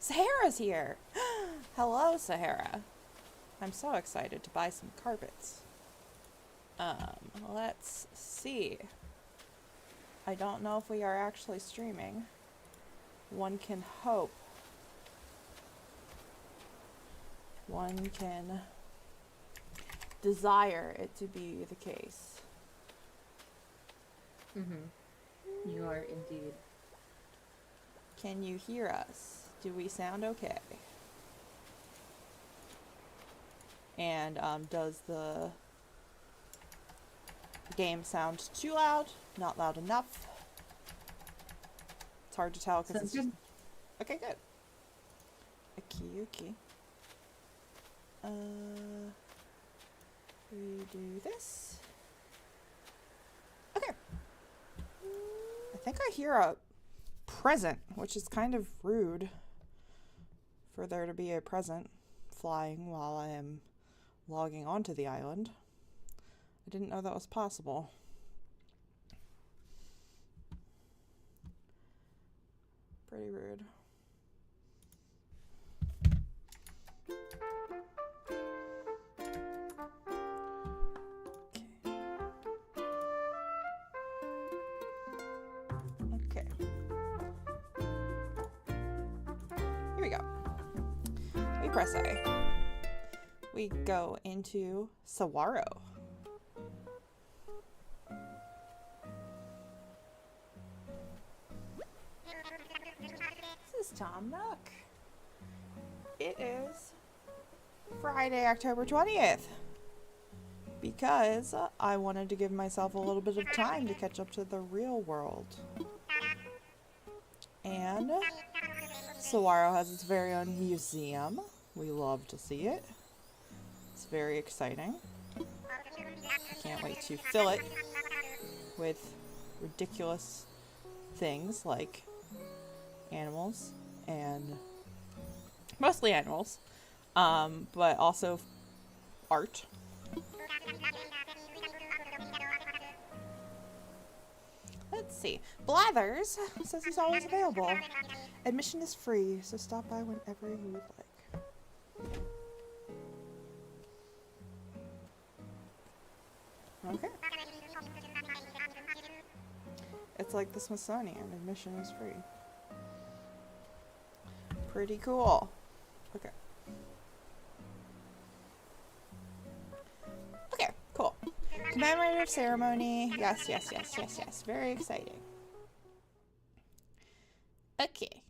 Sahara's here! Hello, Sahara. I'm so excited to buy some carpets. Let's see. I don't know if we are actually streaming. One can hope. One can desire it to be the case. You are indeed. Can you hear us? Do we sound okay? And does the game sound too loud? Not loud enough? It's hard to tell because it's Sounds good. okay, good. Okay. We do this. Okay. I think I hear a present, which is kind of rude for there to be a present flying while I am logging onto the island. I didn't know that was possible. Pretty rude. Okay. Here we go. We press A. We go into Saguaro. This is Tom Nook. It is Friday, October 20th. Because I wanted to give myself a little bit of time to catch up to the real world. And Saguaro has its very own museum. We love to see it. It's very exciting. Can't wait to fill it with ridiculous things like animals and mostly animals, but also art. Let's see. Blathers says he's always available. Admission is free, so stop by whenever you would like. Okay. It's like the Smithsonian. Admission is free. Pretty cool. Okay. Okay, cool. Commemorative ceremony. Yes. Very exciting. Okay.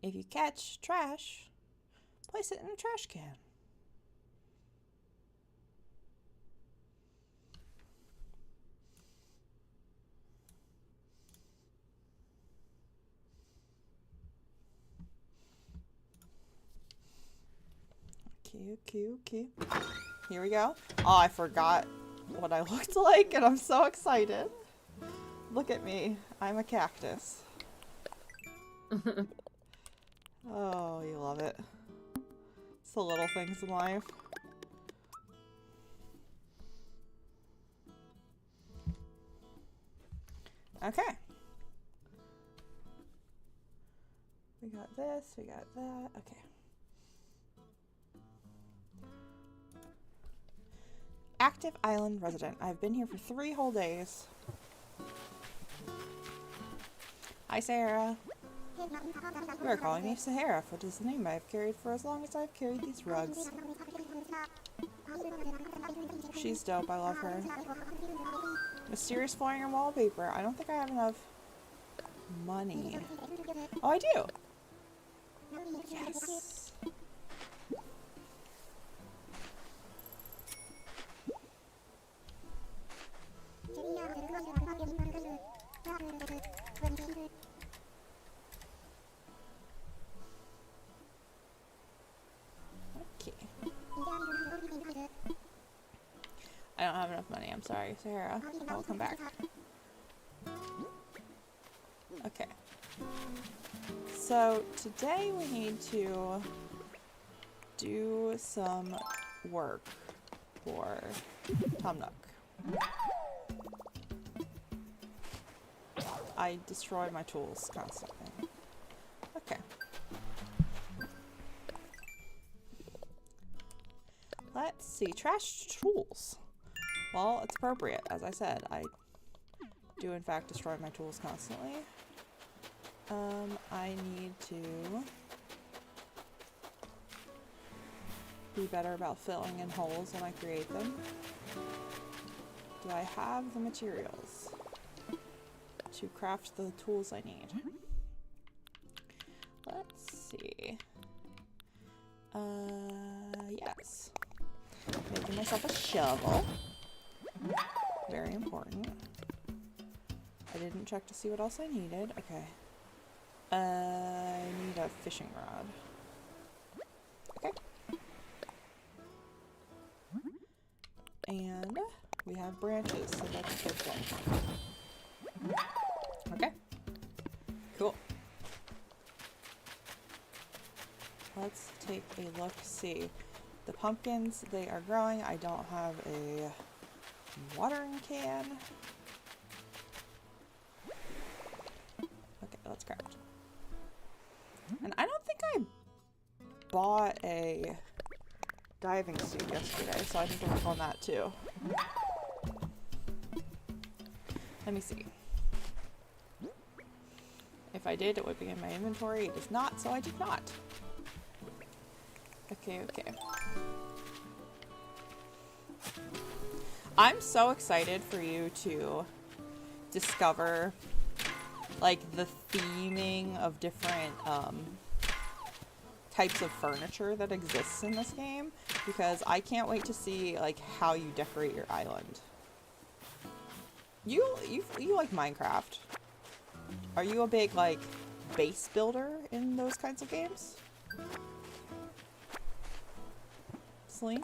If you catch trash, place it in a trash can. Okay. Here we go. Oh, I forgot what I looked like, and I'm so excited. Look at me. I'm a cactus. Oh, you love it. It's the little things in life. Okay. We got this, we got that. Okay. Active island resident. I've been here for 3 whole days. Hi, Sarah. You are calling me Sahara, for it is the name I have carried for as long as I've carried these rugs. She's dope, I love her. Mysterious flooring and wallpaper. I don't think I have enough money. Oh, I do! Yes! Okay. I don't have enough money. I'm sorry, Sarah. I'll come back. Okay. So today we need to do some work for Tom Nook. I destroy my tools constantly. Okay. Let's see. Trash tools. Well, it's appropriate. As I said, I do in fact destroy my tools constantly. I need to be better about filling in holes when I create them. Do I have the materials to craft the tools I need? Let's see. Yes. Making myself a shovel. Very important. I didn't check to see what else I needed. Okay. I need a fishing rod. Okay. And we have branches, so that's a good thing. Okay. Cool. Let's take a look, see. The pumpkins, they are growing. I don't have a watering can. Okay, let's craft. And I don't think I bought a diving suit yesterday, so I need to work on that too. Let me see. If I did, it would be in my inventory. It is not, so I did not. Okay, okay. I'm so excited for you to discover like the theming of different types of furniture that exists in this game, because I can't wait to see like how you decorate your island. You like Minecraft? Are you a big like base builder in those kinds of games? Celine?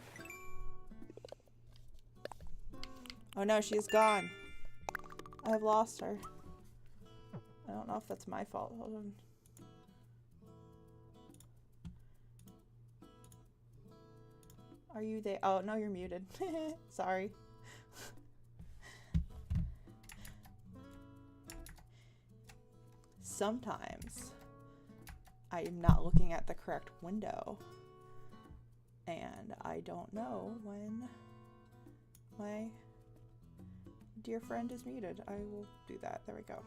Oh no, she is gone. I have lost her. I don't know if that's my fault. Hold on. Are you there? Oh, no, you're muted. Sorry. Sometimes I am not looking at the correct window, and I don't know when my dear friend is muted. I will do that. There we go.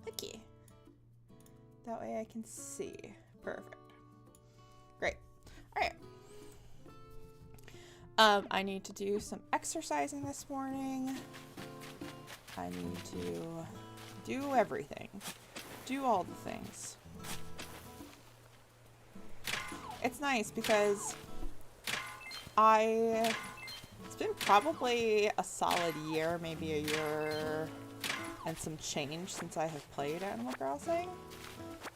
Okay. That way I can see. Perfect. Great. Alright. I need to do some exercising this morning. I need to do everything. Do all the things. It's nice because it's been probably a solid year, maybe a year and some change since I have played Animal Crossing.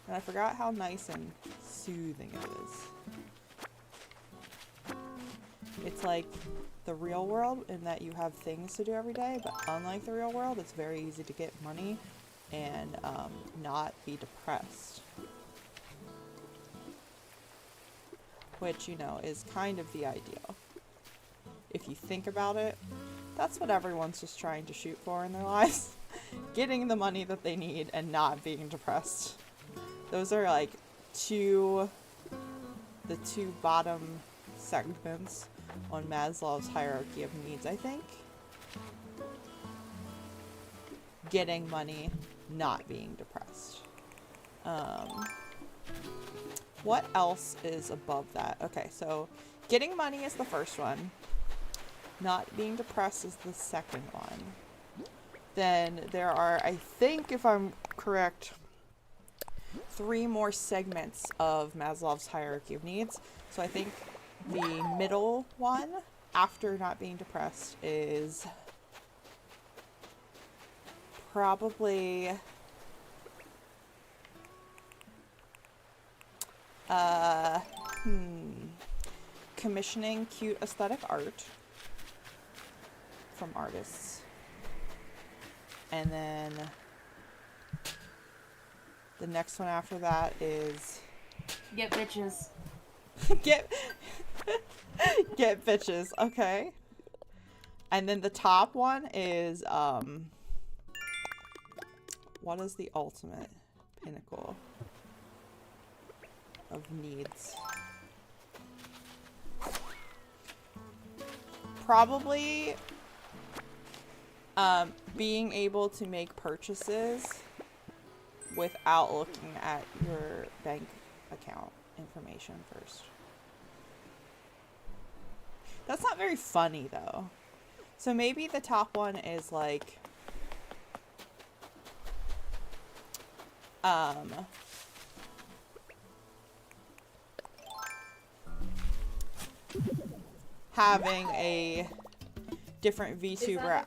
And I forgot how nice and soothing it is. It's like the real world in that you have things to do every day, but unlike the real world, it's very easy to get money and not be depressed. Which, you know, is kind of the ideal. If you think about it, that's what everyone's just trying to shoot for in their lives. Getting the money that they need and not being depressed. Those are like the two bottom segments on Maslow's hierarchy of needs, I think. Getting money, not being depressed. What else is above that? Okay, so getting money is the first one. Not being depressed is the second one. Then there are, I think if I'm correct, 3 more segments of Maslow's hierarchy of needs. So I think the middle one, after not being depressed, is probably commissioning cute aesthetic art from artists. And then the next one after that is Get bitches. get bitches, okay. And then the top one is What is the ultimate pinnacle of needs? Probably being able to make purchases without looking at your bank account information first. That's not very funny though. So maybe the top one is like having a different VTuber.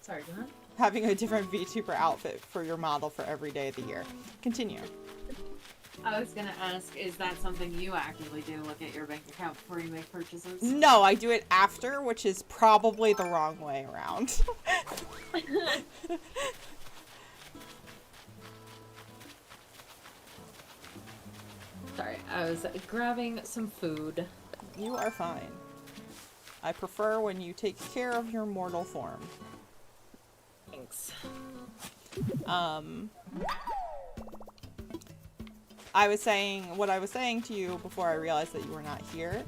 Sorry, go ahead. Having a different VTuber outfit for your model for every day of the year. Continue. I was gonna ask, is that something you actively do? Look at your bank account before you make purchases? No, I do it after, which is probably the wrong way around. Sorry, I was grabbing some food. You are fine. I prefer when you take care of your mortal form. Thanks. What I was saying to you before I realized that you were not here,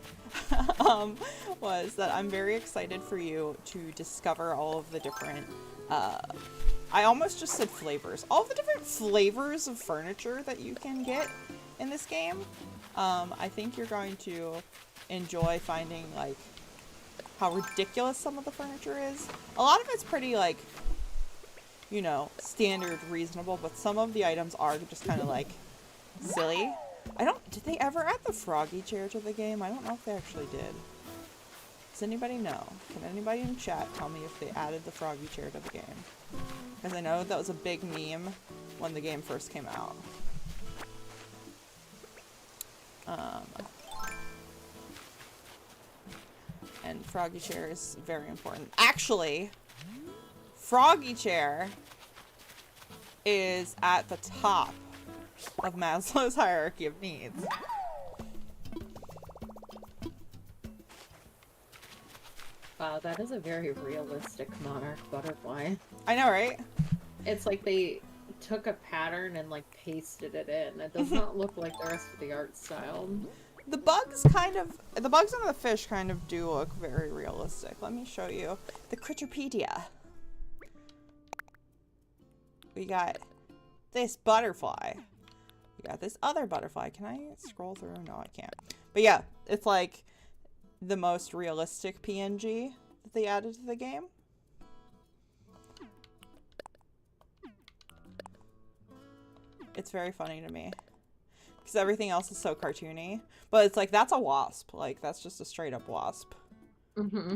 was that I'm very excited for you to discover all of the different, I almost just said flavors. All of the different flavors of furniture that you can get in this game. I think you're going to enjoy finding, like, how ridiculous some of the furniture is. A lot of it's pretty, like, you know, standard, reasonable, but some of the items are just kind of, like, silly. Did they ever add the froggy chair to the game? I don't know if they actually did. Does anybody know? Can anybody in chat tell me if they added the froggy chair to the game? Because I know that was a big meme when the game first came out. And froggy chair is very important. Actually, froggy chair is at the top of Maslow's hierarchy of needs. Wow, that is a very realistic monarch butterfly. I know, right? It's like they took a pattern and like pasted it in. It does not look like the rest of the art style. The bugs and the fish kind of do look very realistic. Let me show you the Critterpedia. We got this butterfly. We got this other butterfly. Can I scroll through? No, I can't. But yeah, it's like the most realistic PNG that they added to the game. It's very funny to me. Because everything else is so cartoony. But it's like, that's a wasp. Like, that's just a straight up wasp. Mm-hmm.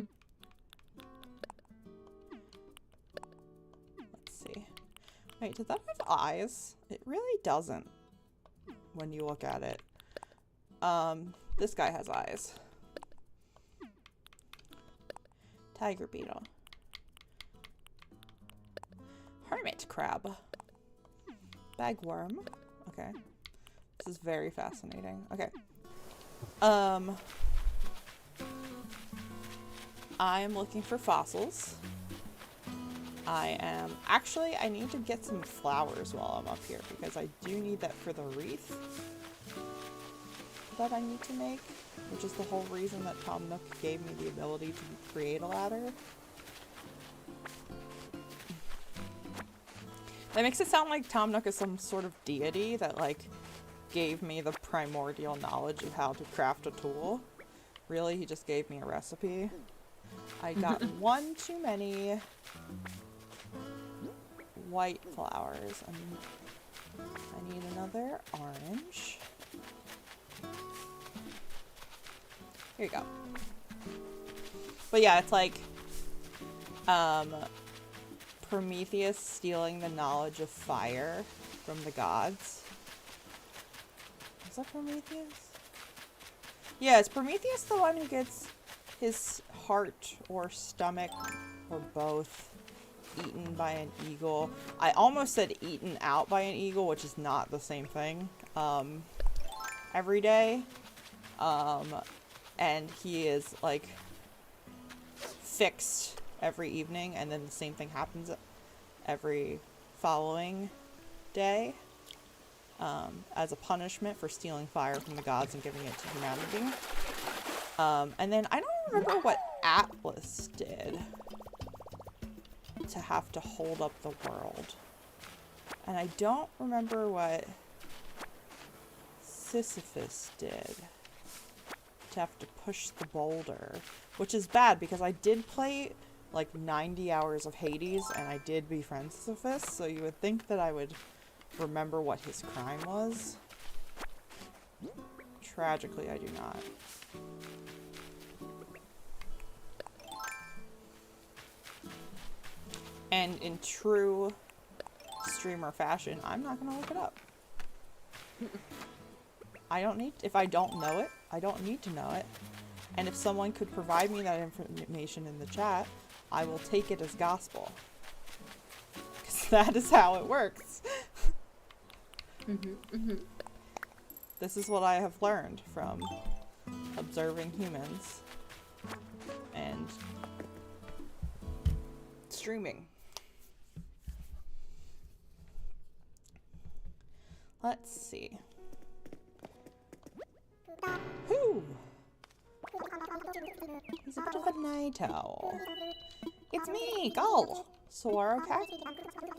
Let's see. Wait, does that have eyes? It really doesn't. When you look at it. This guy has eyes. Tiger beetle. Hermit crab. Bagworm. Okay. This is very fascinating. Okay. I'm looking for fossils. I need to get some flowers while I'm up here because I do need that for the wreath that I need to make, which is the whole reason that Tom Nook gave me the ability to create a ladder. That makes it sound like Tom Nook is some sort of deity that, like, gave me the primordial knowledge of how to craft a tool. Really, he just gave me a recipe. I got one too many white flowers. I need another orange. Here you go. But yeah, it's like Prometheus stealing the knowledge of fire from the gods. Is that Prometheus? Yeah, is Prometheus the one who gets his heart or stomach or both eaten by an eagle? I almost said eaten out by an eagle, which is not the same thing. Every day. And he is, like, fixed every evening, and then the same thing happens every following day as a punishment for stealing fire from the gods and giving it to humanity. And then I don't remember what Atlas did to have to hold up the world. And I don't remember what Sisyphus did to have to push the boulder, which is bad because I did play like 90 hours of Hades and I did befriend Sisyphus, so you would think that I would remember what his crime was. Tragically, I do not. And in true streamer fashion, I'm not gonna look it up. I don't need, if I don't know it, I don't need to know it. And if someone could provide me that information in the chat, I will take it as gospel. Because that is how it works. This is what I have learned from observing humans and streaming. Let's see. Whew! He's a bit of a night owl. It's me, Gull! Saguaro Cactus?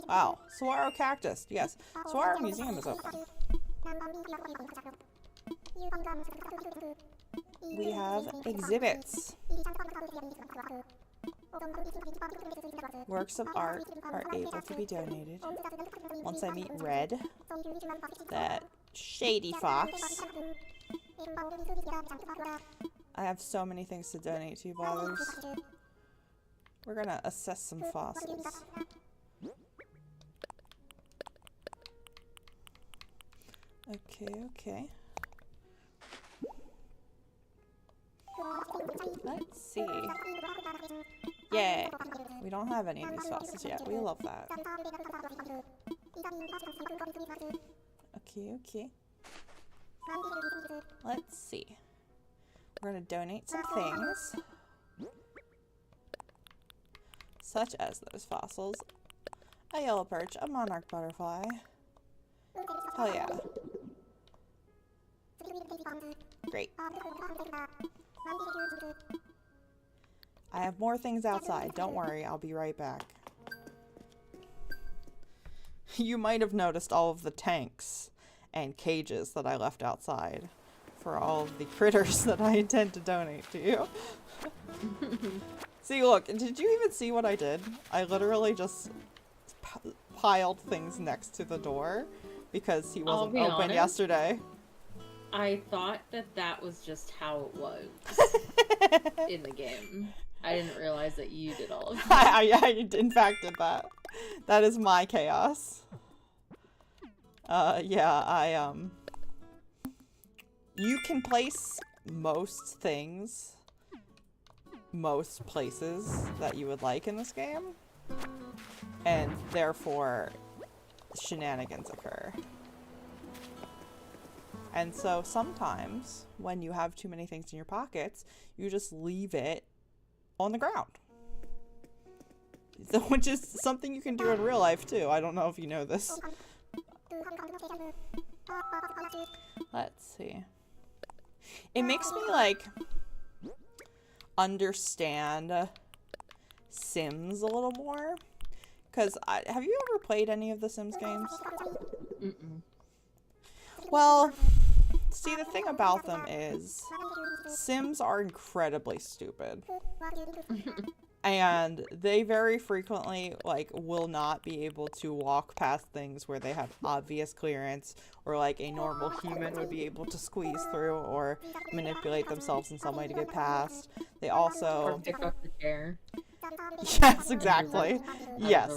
Wow, Saguaro Cactus, yes. Saguaro Museum is open. We have exhibits. Works of art are able to be donated. Once I meet Red, that shady fox. I have so many things to donate to, Blathers. We're gonna assess some fossils. Okay. Let's see. Yay! We don't have any of these fossils yet. We love that. Okay. Let's see. We're gonna donate some things. Such as those fossils. A yellow perch, a monarch butterfly. Hell yeah. Great. I have more things outside. Don't worry, I'll be right back. You might have noticed all of the tanks and cages that I left outside for all of the critters that I intend to donate to you. See, look, did you even see what I did? I literally just piled things next to the door because he wasn't open yesterday. I thought that was just how it was in the game. I didn't realize that you did all of that. I in fact did that. That is my chaos. Yeah, you can place most things, most places that you would like in this game, and therefore shenanigans occur. And so sometimes when you have too many things in your pockets, you just leave it on the ground. So, which is something you can do in real life too. I don't know if you know this. Let's see. It makes me like understand Sims a little more. Because have you ever played any of the Sims games? Mm-mm. Well, see, the thing about them is Sims are incredibly stupid. And they very frequently, like, will not be able to walk past things where they have obvious clearance, or like a normal human would be able to squeeze through or manipulate themselves in some way to get past. They also... Or pick up the chair. Yes, exactly. Yes.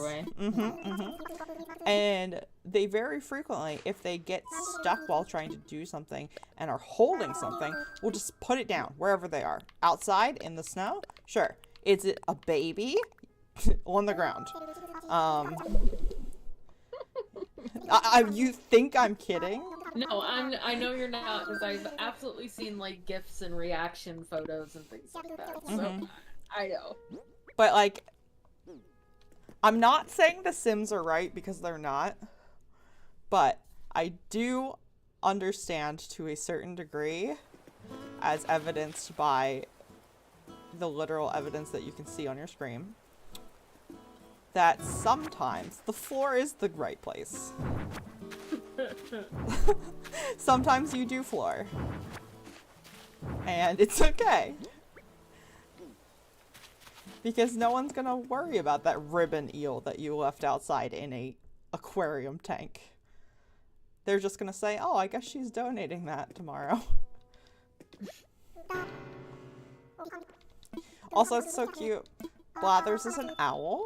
And they very frequently, if they get stuck while trying to do something and are holding something, will just put it down wherever they are. Outside, in the snow? Sure. Is it a baby? On the ground. You think I'm kidding? No, I know you're not, because I've absolutely seen like GIFs and reaction photos and things like that. So I know. But like, I'm not saying the Sims are right because they're not, but I do understand to a certain degree, as evidenced by the literal evidence that you can see on your screen, that sometimes the floor is the right place. Sometimes you do floor. And it's okay. Because no one's gonna worry about that ribbon eel that you left outside in a aquarium tank. They're just gonna say, oh, I guess she's donating that tomorrow. Also, it's so cute. Blathers is an owl,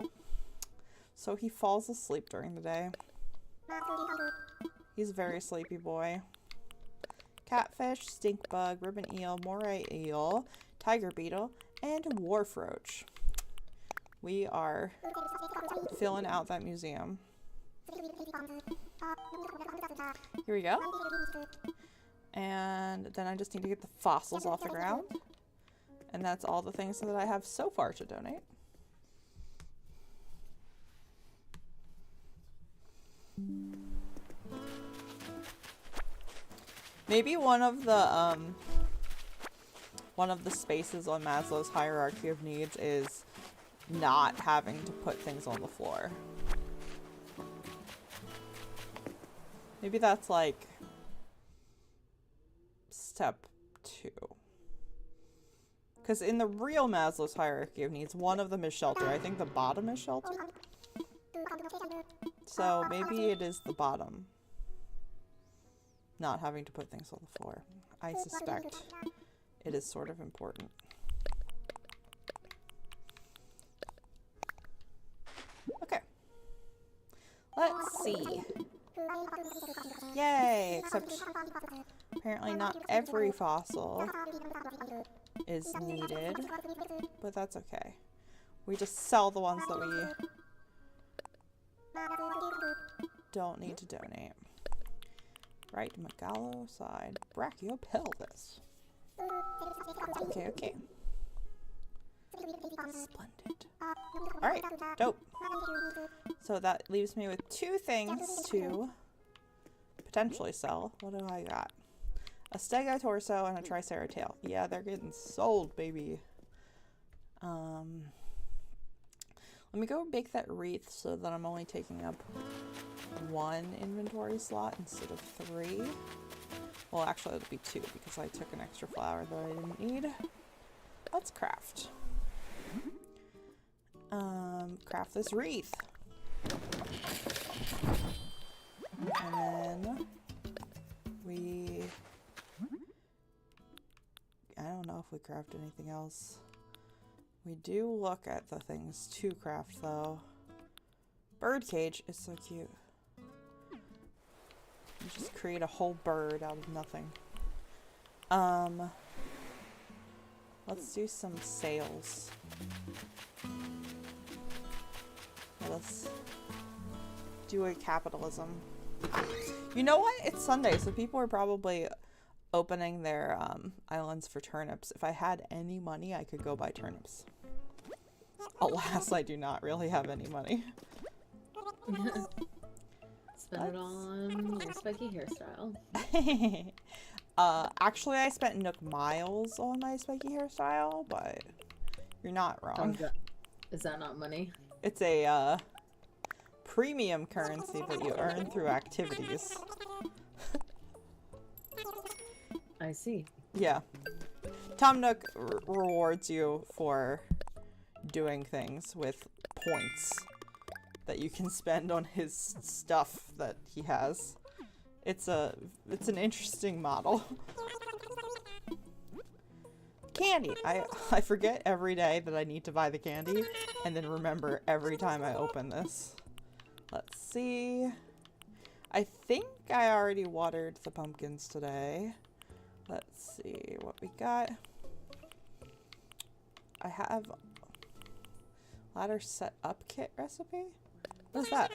so he falls asleep during the day. He's a very sleepy boy. Catfish, stink bug, ribbon eel, moray eel, tiger beetle, and wharf roach. We are filling out that museum. Here we go. And then I just need to get the fossils off the ground. And that's all the things that I have so far to donate. Maybe one of the spaces on Maslow's hierarchy of needs is not having to put things on the floor. Maybe that's like step 2. Because in the real Maslow's hierarchy of needs, one of them is shelter. I think the bottom is shelter. So maybe it is the bottom. Not having to put things on the floor. I suspect it is sort of important. Okay. Let's see. Yay! Except apparently not every fossil is needed, but that's okay. We just sell the ones that we don't need to donate. Right, megalo side, brachiopelvis. Okay, okay. Splendid. Alright, dope. So that leaves me with 2 things to potentially sell. What do I got? A stegotorso and a triceratops. Yeah, they're getting sold, baby. Let me go make that wreath so that I'm only taking up 1 inventory slot instead of 3. Well, actually, it'll be 2 because I took an extra flower that I didn't need. Let's craft. Craft this wreath. And then I don't know if we craft anything else. We do look at the things to craft, though. Birdcage is so cute. You just create a whole bird out of nothing. Let's do some sales. Let's do a capitalism. You know what? It's Sunday, so people are probably opening their islands for turnips. If I had any money, I could go buy turnips. Alas, I do not really have any money. Spend it on your spiky hairstyle. Actually, I spent Nook miles on my spiky hairstyle, but you're not wrong. Is that not money? It's a premium currency that you earn through activities. I see. Yeah. Tom Nook rewards you for doing things with points that you can spend on his stuff that he has. It's an interesting model. Candy. I forget every day that I need to buy the candy and then remember every time I open this. Let's see. I think I already watered the pumpkins today. Let's see what we got. I have ladder set up kit recipe. What is that?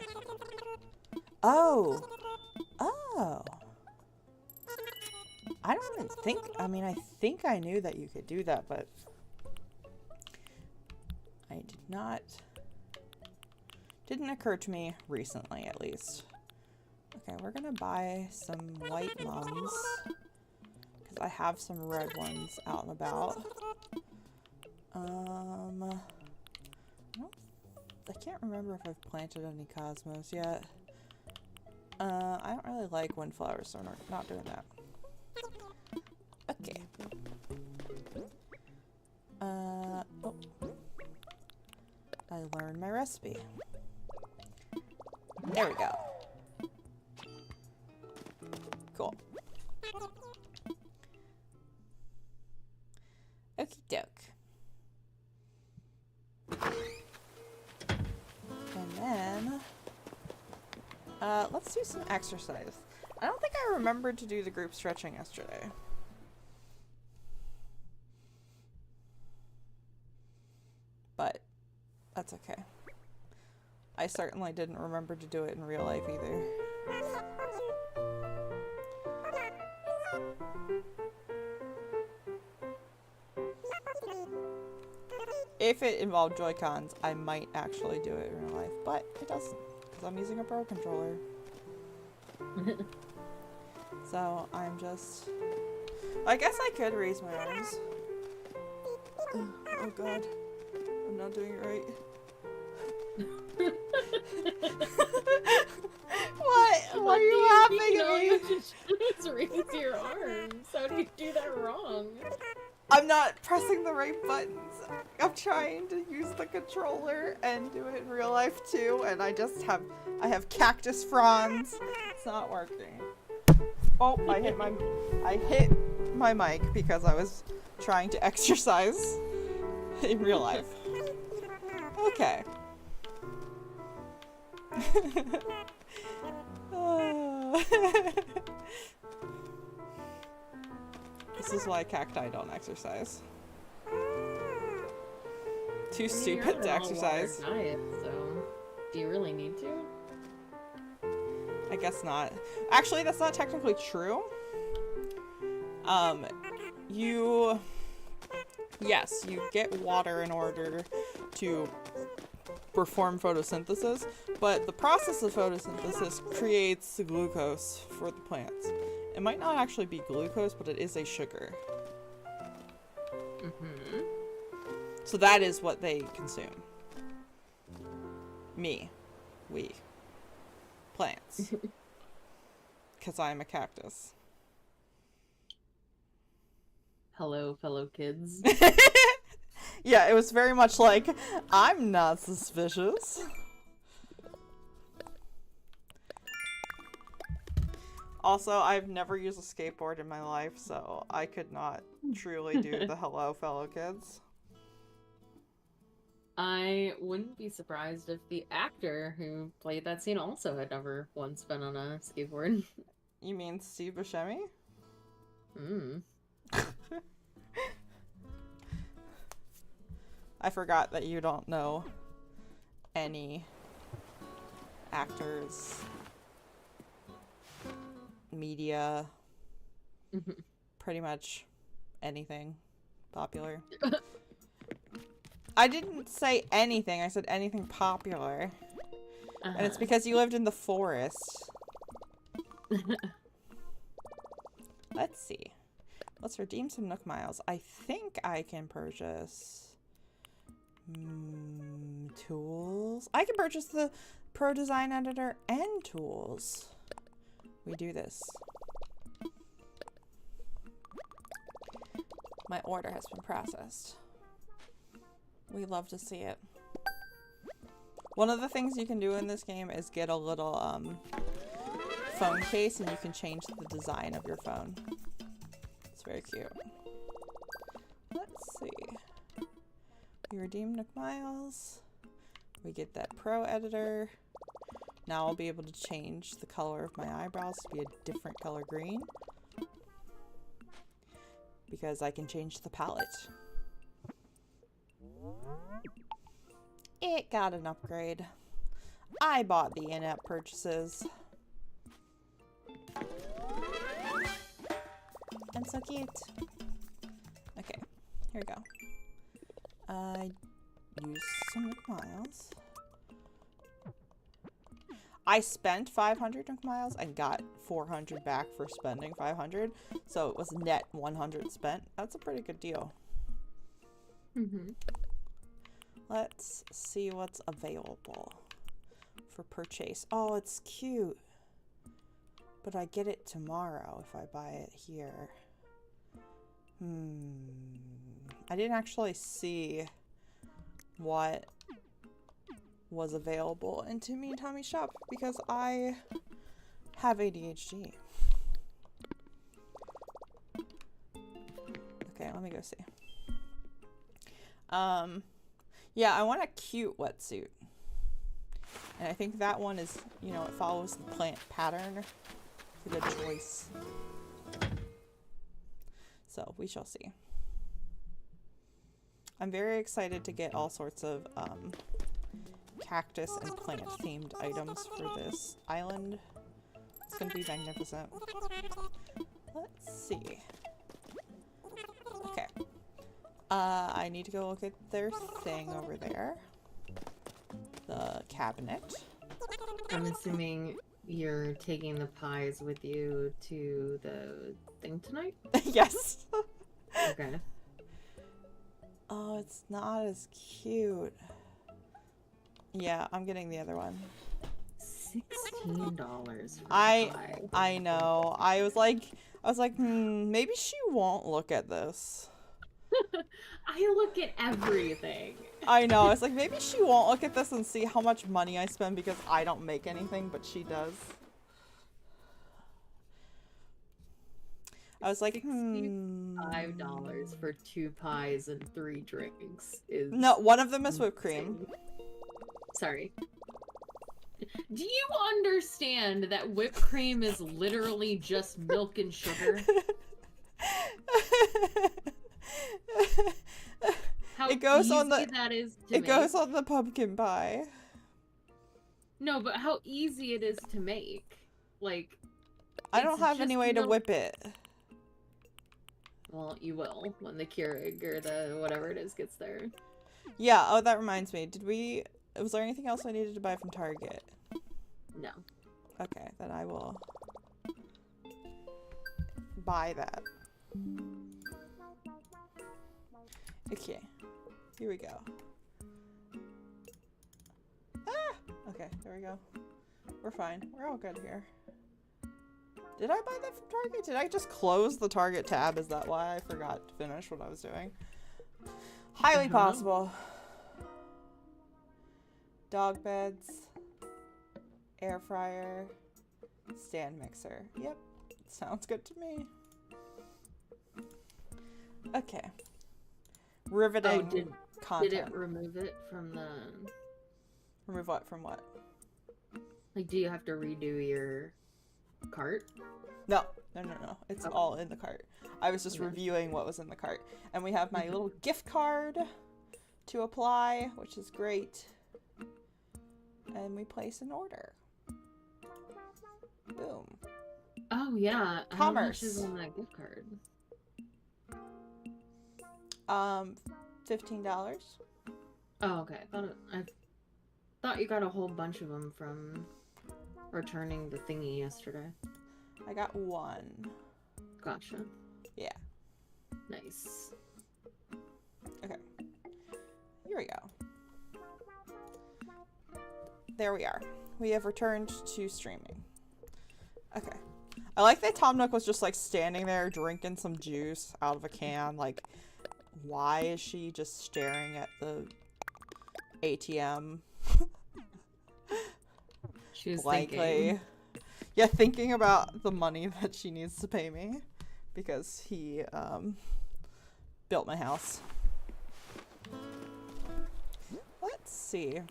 Oh. Oh. I don't even think, I mean, I think I knew that you could do that, but I did not Didn't occur to me recently, at least. Okay, we're gonna buy some white mums. Because I have some red ones out and about. I can't remember if I've planted any cosmos yet. I don't really like windflowers, so we're not doing that. Okay. Oh. I learned my recipe. There we go. Cool. Okie doke. And then, let's do some exercise. I don't think I remembered to do the group stretching yesterday. But that's okay. I certainly didn't remember to do it in real life either. If it involved Joy-Cons, I might actually do it in real life, but it doesn't, because I'm using a Pro controller. So I'm just... I guess I could raise my arms. Oh god. I'm not doing it right. What? Why are you laughing at me? You just raise your arms. How do you do that wrong? I'm not pressing the right buttons. I'm trying to use the controller and do it in real life too, and I have cactus fronds. It's not working. Oh, I hit my mic because I was trying to exercise in real life. Okay. This is why cacti don't exercise. Too stupid to exercise. Diet, so do you really need to? I guess not. Actually, that's not technically true. Yes, you get water in order to perform photosynthesis, but the process of photosynthesis creates glucose for the plants. It might not actually be glucose, but it is a sugar. Mm-hmm. So that is what they consume. Me. We. Plants. Because I'm a cactus. Hello, fellow kids. Yeah, it was very much like, I'm not suspicious. Also, I've never used a skateboard in my life, so I could not truly do the hello, fellow kids. I wouldn't be surprised if the actor who played that scene also had never once been on a skateboard. You mean Steve Buscemi? Hmm. I forgot that you don't know any actors, media, pretty much anything popular. I didn't say anything, I said anything popular. And it's because you lived in the forest. Let's see. Let's redeem some Nook Miles. I think I can purchase... tools? I can purchase the Pro Design Editor and tools. We do this. My order has been processed. We love to see it. One of the things you can do in this game is get a little phone case and you can change the design of your phone. It's very cute. Let's see. We redeem Nook Miles. We get that Pro Editor. Now I'll be able to change the color of my eyebrows to be a different color green. Because I can change the palette. It got an upgrade. I bought the in-app purchases. And so cute. Okay, here we go. I use some Nook Miles. I spent 500 drink miles and got 400 back for spending 500. So it was net 100 spent. That's a pretty good deal. Mm-hmm. Let's see what's available for purchase. Oh, it's cute. But I get it tomorrow if I buy it here. I didn't actually see what was available in Timmy and Tommy's shop because I have ADHD. Okay, let me go see. Yeah, I want a cute wetsuit. And I think that one is, you know, it follows the plant pattern. It's a good choice. So, we shall see. I'm very excited to get all sorts of cactus and plant themed items for this island. It's gonna be magnificent. Let's see. Okay. I need to go look at their thing over there. The cabinet. I'm assuming you're taking the pies with you to the thing tonight? Yes. Okay. Oh, it's not as cute. Yeah, I'm getting the other one. $16 for a pie. I know. I was like, maybe she won't look at this. I look at everything. I know. I was like, maybe she won't look at this and see how much money I spend because I don't make anything, but she does. I was like, $5 for 2 pies and 3 drinks is... No, one of them is whipped cream. Sorry. Do you understand that whipped cream is literally just milk and sugar? How it goes easy on the that is to it make. goes on the pumpkin pie. No, but how easy it is to make. Like, I don't have any way to milk. whip it. Well, you will when the Keurig or the whatever it is gets there. Yeah, oh, that reminds me. Was there anything else I needed to buy from Target? No. Okay, then I will buy that. Okay, here we go. Ah! Okay, there we go. We're fine. We're all good here. Did I buy that from Target? Did I just close the Target tab? Is that why I forgot to finish what I was doing? Highly possible. Dog beds, air fryer, stand mixer. Yep, sounds good to me. Okay. Riveting content. Did it remove it from the... Remove what from what? Like, do you have to redo your cart? No. It's all in the cart. I was just reviewing what was in the cart. And we have my little gift card to apply, which is great. And we place an order. Boom. Oh, yeah. Commerce. How much is on that gift card? $15. Oh, okay. I thought you got a whole bunch of them from returning the thingy yesterday. I got one. Gotcha. Yeah. Nice. Okay. Here we go. There we are. We have returned to streaming. Okay. I like that Tom Nook was just like standing there drinking some juice out of a can. Like, why is she just staring at the ATM? She was Likely. thinking. Yeah, thinking about the money that she needs to pay me because he built my house. Let's see.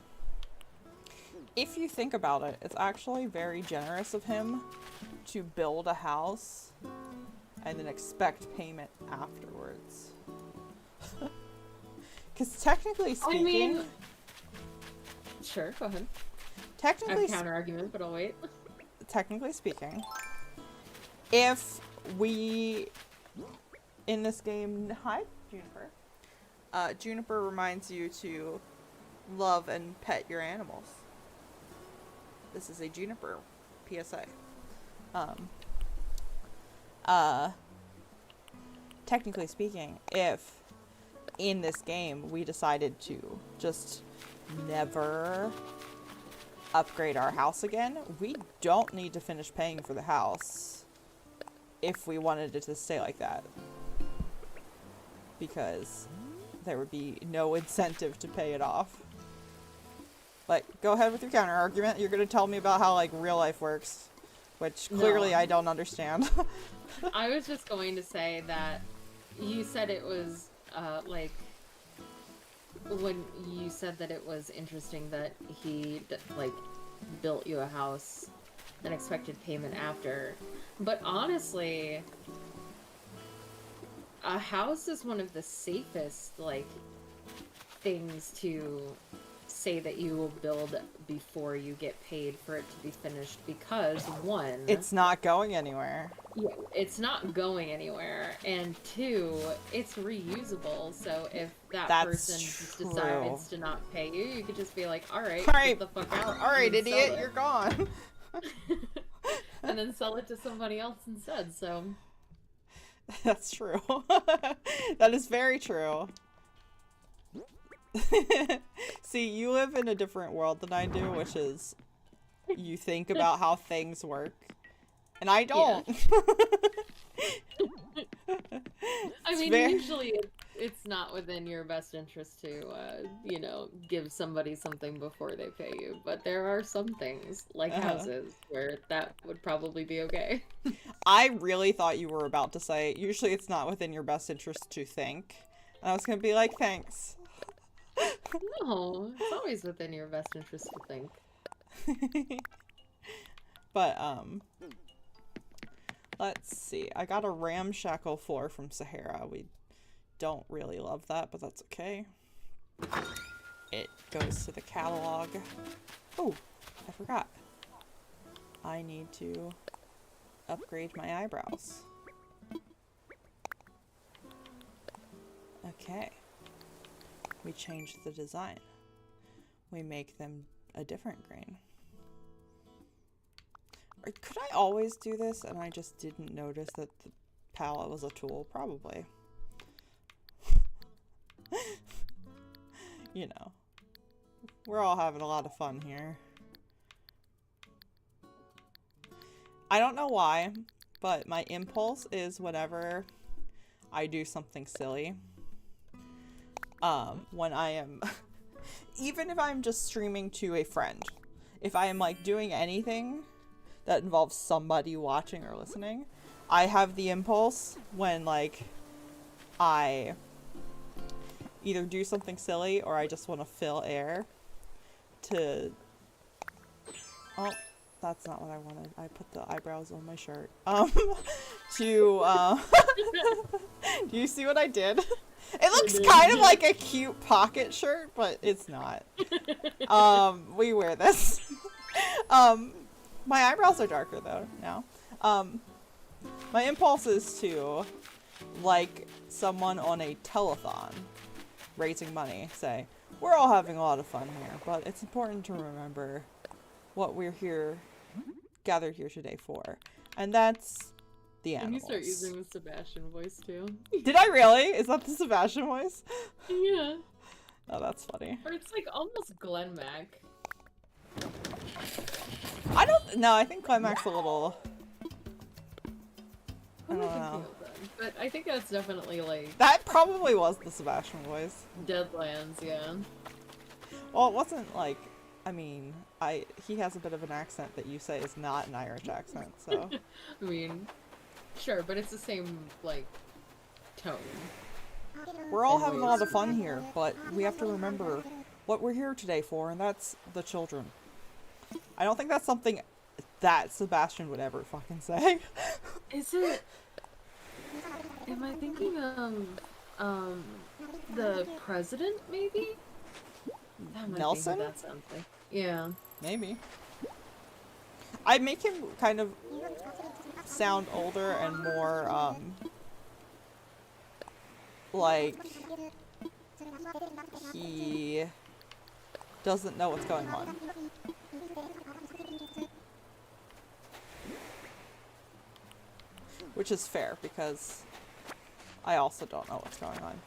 If you think about it, it's actually very generous of him to build a house and then expect payment afterwards. Because technically speaking... Sure, go ahead. I Technically have a counter argument, but I'll wait. Technically speaking, if we... In this game... Hi, Juniper. Juniper reminds you to love and pet your animals. This is a Juniper PSA. Um, uh, technically speaking, if in this game we decided to just never upgrade our house again, we don't need to finish paying for the house if we wanted it to stay like that. Because there would be no incentive to pay it off. Like, go ahead with your counter argument. You're gonna tell me about how, like, real life works. Which, clearly, No. I don't understand. I was just going to say that you said it was, like, when you said that it was interesting that he, like, built you a house and expected payment after. But honestly, a house is one of the safest, like, things to say that you will build before you get paid for it to be finished, because one, It's not going anywhere. yeah, it's not going anywhere, and two, it's reusable, so if that That's person just true. decides to not pay you, you could just be like, alright, Alright, get the fuck out. alright, and sell idiot, it." you're gone. And then sell it to somebody else instead, so... That's true. That is very true. See, you live in a different world than I do, which is you think about how things work. And I don't. I mean, very- usually it's not within your best interest to, you know, give somebody something before they pay you. But there are some things, like houses, where that would probably be okay. I really thought you were about to say, usually it's not within your best interest to think. And I was going to be like, thanks. No, it's always within your best interest to think. But, let's see. I got a ramshackle floor from Sahara. We don't really love that, but that's okay. It goes to the catalog. Oh, I forgot. I need to upgrade my eyebrows. Okay. We change the design. We make them a different green. Or could I always do this and I just didn't notice that the palette was a tool? Probably. You know. We're all having a lot of fun here. I don't know why, but my impulse is whenever I do something silly, when I am, even if I'm just streaming to a friend, if I am like doing anything that involves somebody watching or listening, I have the impulse when like I either do something silly or I just want to fill air to, oh, that's not what I wanted. I put the eyebrows on my shirt. Do you see what I did? It looks kind of like a cute pocket shirt, but it's not. We wear this. My eyebrows are darker though now. My impulse is to, like someone on a telethon, raising money, say, we're all having a lot of fun here, but it's important to remember what we're here, gathered here today for. And that's the And you animals. start using the Sebastian voice too. Did I really? Is that the Sebastian voice? Yeah. Oh, that's funny. Or it's like almost Glenn Mac. I don't know. I think Climax a little. I I'm don't not know. thinking of them. But I think that's definitely like That probably was the Sebastian voice. Deadlands, yeah. Well, it wasn't like. I mean, he has a bit of an accent that you say is not an Irish accent, so. I mean, sure, but it's the same, like, tone. We're all having a lot of fun here, but we have to remember what we're here today for, and that's the children. I don't think that's something that Sebastian would ever fucking say. Is it... Am I thinking of, the president, maybe? That might Nelson? Be who that sounds like. Yeah. Maybe. I make him kind of sound older and more, like he doesn't know what's going on. which is fair because I also don't know what's going on.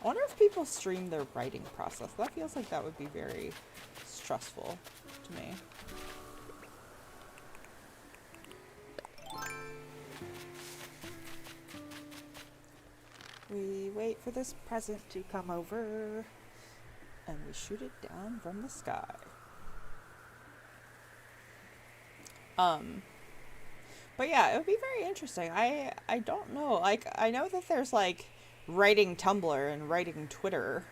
I wonder if people stream their writing process. That feels like that would be very stressful to me. We wait for this present to come over, and we shoot it down from the sky. But yeah, it would be very interesting. I don't know. Like, I know that there's, like, writing Tumblr and writing Twitter,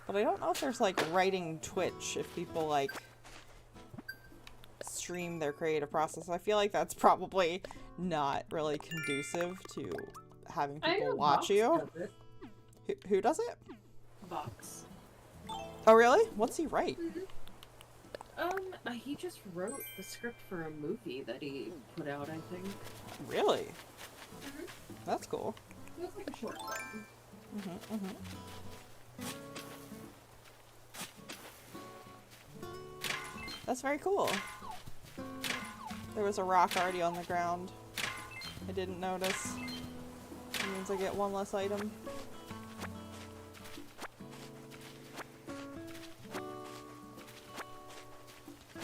but I don't know if there's, like, writing Twitch if people, like, stream their creative process. I feel like that's probably not really conducive to having people watch you. Who does it? Vox. Oh, really? What's he write? He just wrote the script for a movie that he put out, I think. Really? That's cool. It was like a short film. That's very cool. There was a rock already on the ground. I didn't notice. It means I get one less item.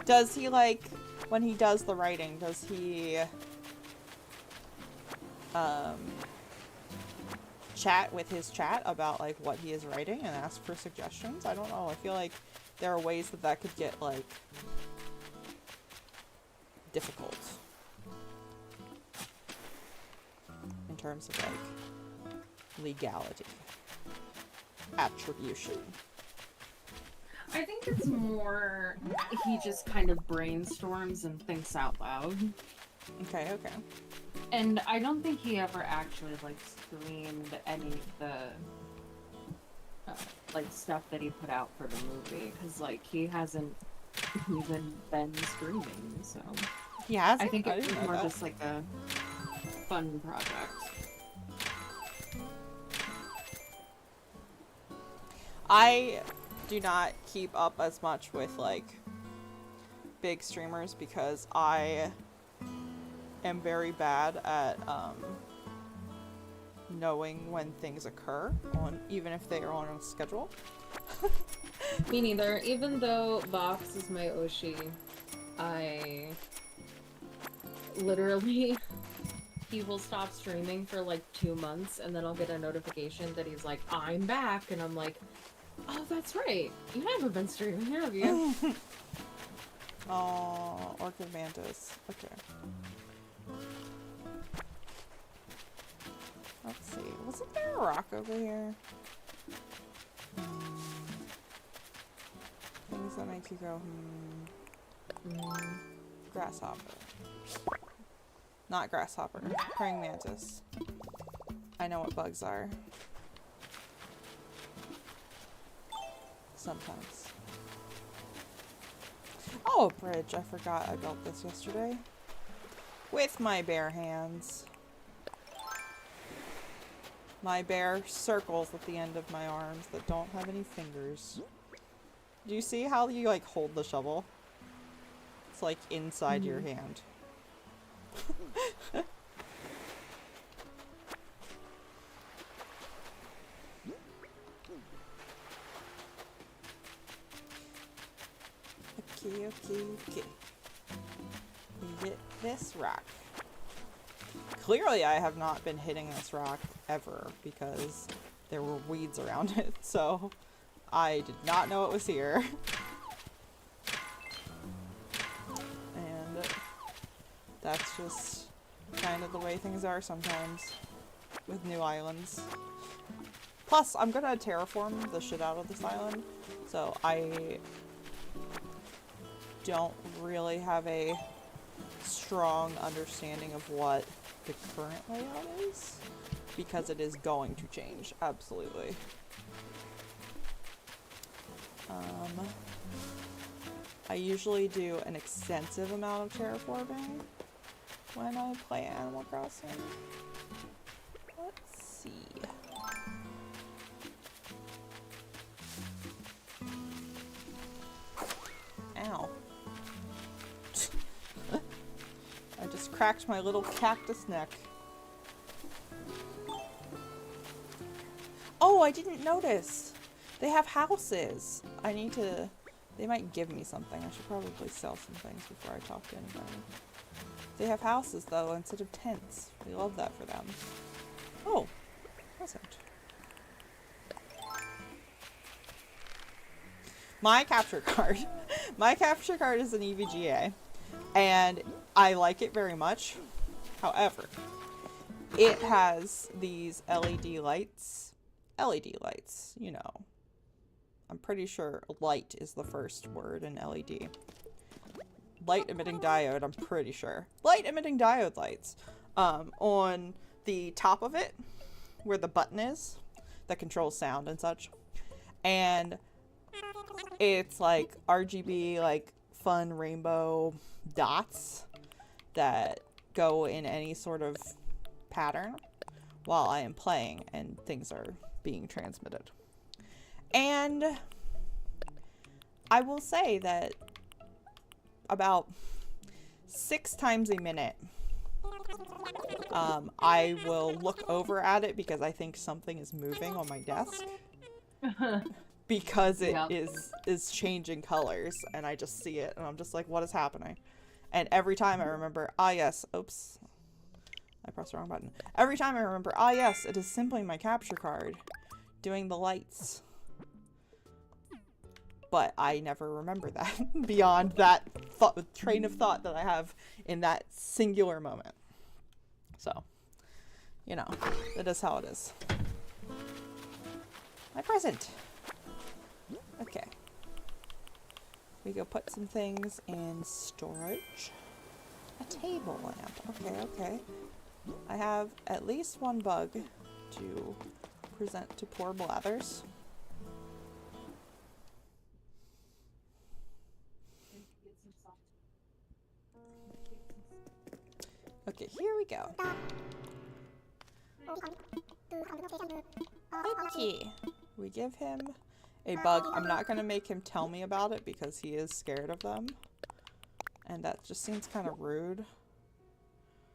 Does he, like, when he does the writing, does he chat with his chat about, like, what he is writing and ask for suggestions? I don't know. I feel like there are ways that that could get, like, difficult in terms of, like, legality, attribution. I think it's more he just kind of brainstorms and thinks out loud. Okay, okay. And I don't think he ever actually, like, streamed any of the, like, stuff that he put out for the movie. Because, like, he hasn't even been streaming, so... He has? I think it was more just, like, a fun project. I do not keep up as much with, like, big streamers because I am very bad at knowing when things occur, even if they are on a schedule. Me neither. Even though Vox is my Oshi, I literally he will stop streaming for like 2 months and then I'll get a notification that he's like, I'm back, and I'm like, oh, that's right. You haven't been streaming, have you? Oh, Orchid Mantis. Okay. Let's see. Wasn't there a rock over here? Things that make you go, Grasshopper. Not grasshopper. Praying mantis. I know what bugs are. Sometimes. Oh, a bridge. I forgot I built this yesterday. With my bare hands. My bare circles at the end of my arms that don't have any fingers. Do you see how you, like, hold the shovel? It's, like, inside your hand. Okay. We hit this rock. Clearly I have not been hitting this rock ever because there were weeds around it, so I did not know it was here. And that's just kind of the way things are sometimes with new islands. Plus, I'm gonna terraform the shit out of this island, so I don't really have a strong understanding of what the current layout is, because it is going to change, absolutely. I usually do an extensive amount of terraforming when I play Animal Crossing. Let's see. cracked my little cactus neck. Oh, I didn't notice. They have houses. I need to... They might give me something. I should probably sell some things before I talk to anybody. They have houses, though, instead of tents. We love that for them. Oh, present. My capture card. My capture card is an EVGA, and I like it very much. However, it has these LED lights. LED lights, you know. I'm pretty sure light is the first word in LED. Light emitting diode, I'm pretty sure. Light emitting diode lights. On the top of it, where the button is, that controls sound and such. And it's like RGB, like fun rainbow dots that go in any sort of pattern while I am playing and things are being transmitted. And I will say that about 6 times a minute, I will look over at it because I think something is moving on my desk. Because it is changing colors, and I just see it, and I'm just like, what is happening? And every time I remember, ah yes, oops, I pressed the wrong button. Every time I remember, ah yes, it is simply my capture card doing the lights. But I never remember that beyond that train of thought that I have in that singular moment. So, you know, that is how it is. My present. Okay. We go put some things in storage. A table lamp. Okay, okay. I have at least one bug to present to poor Blathers. Okay, here we go. Okay. We give him a bug. I'm not going to make him tell me about it because he is scared of them. And that just seems kind of rude.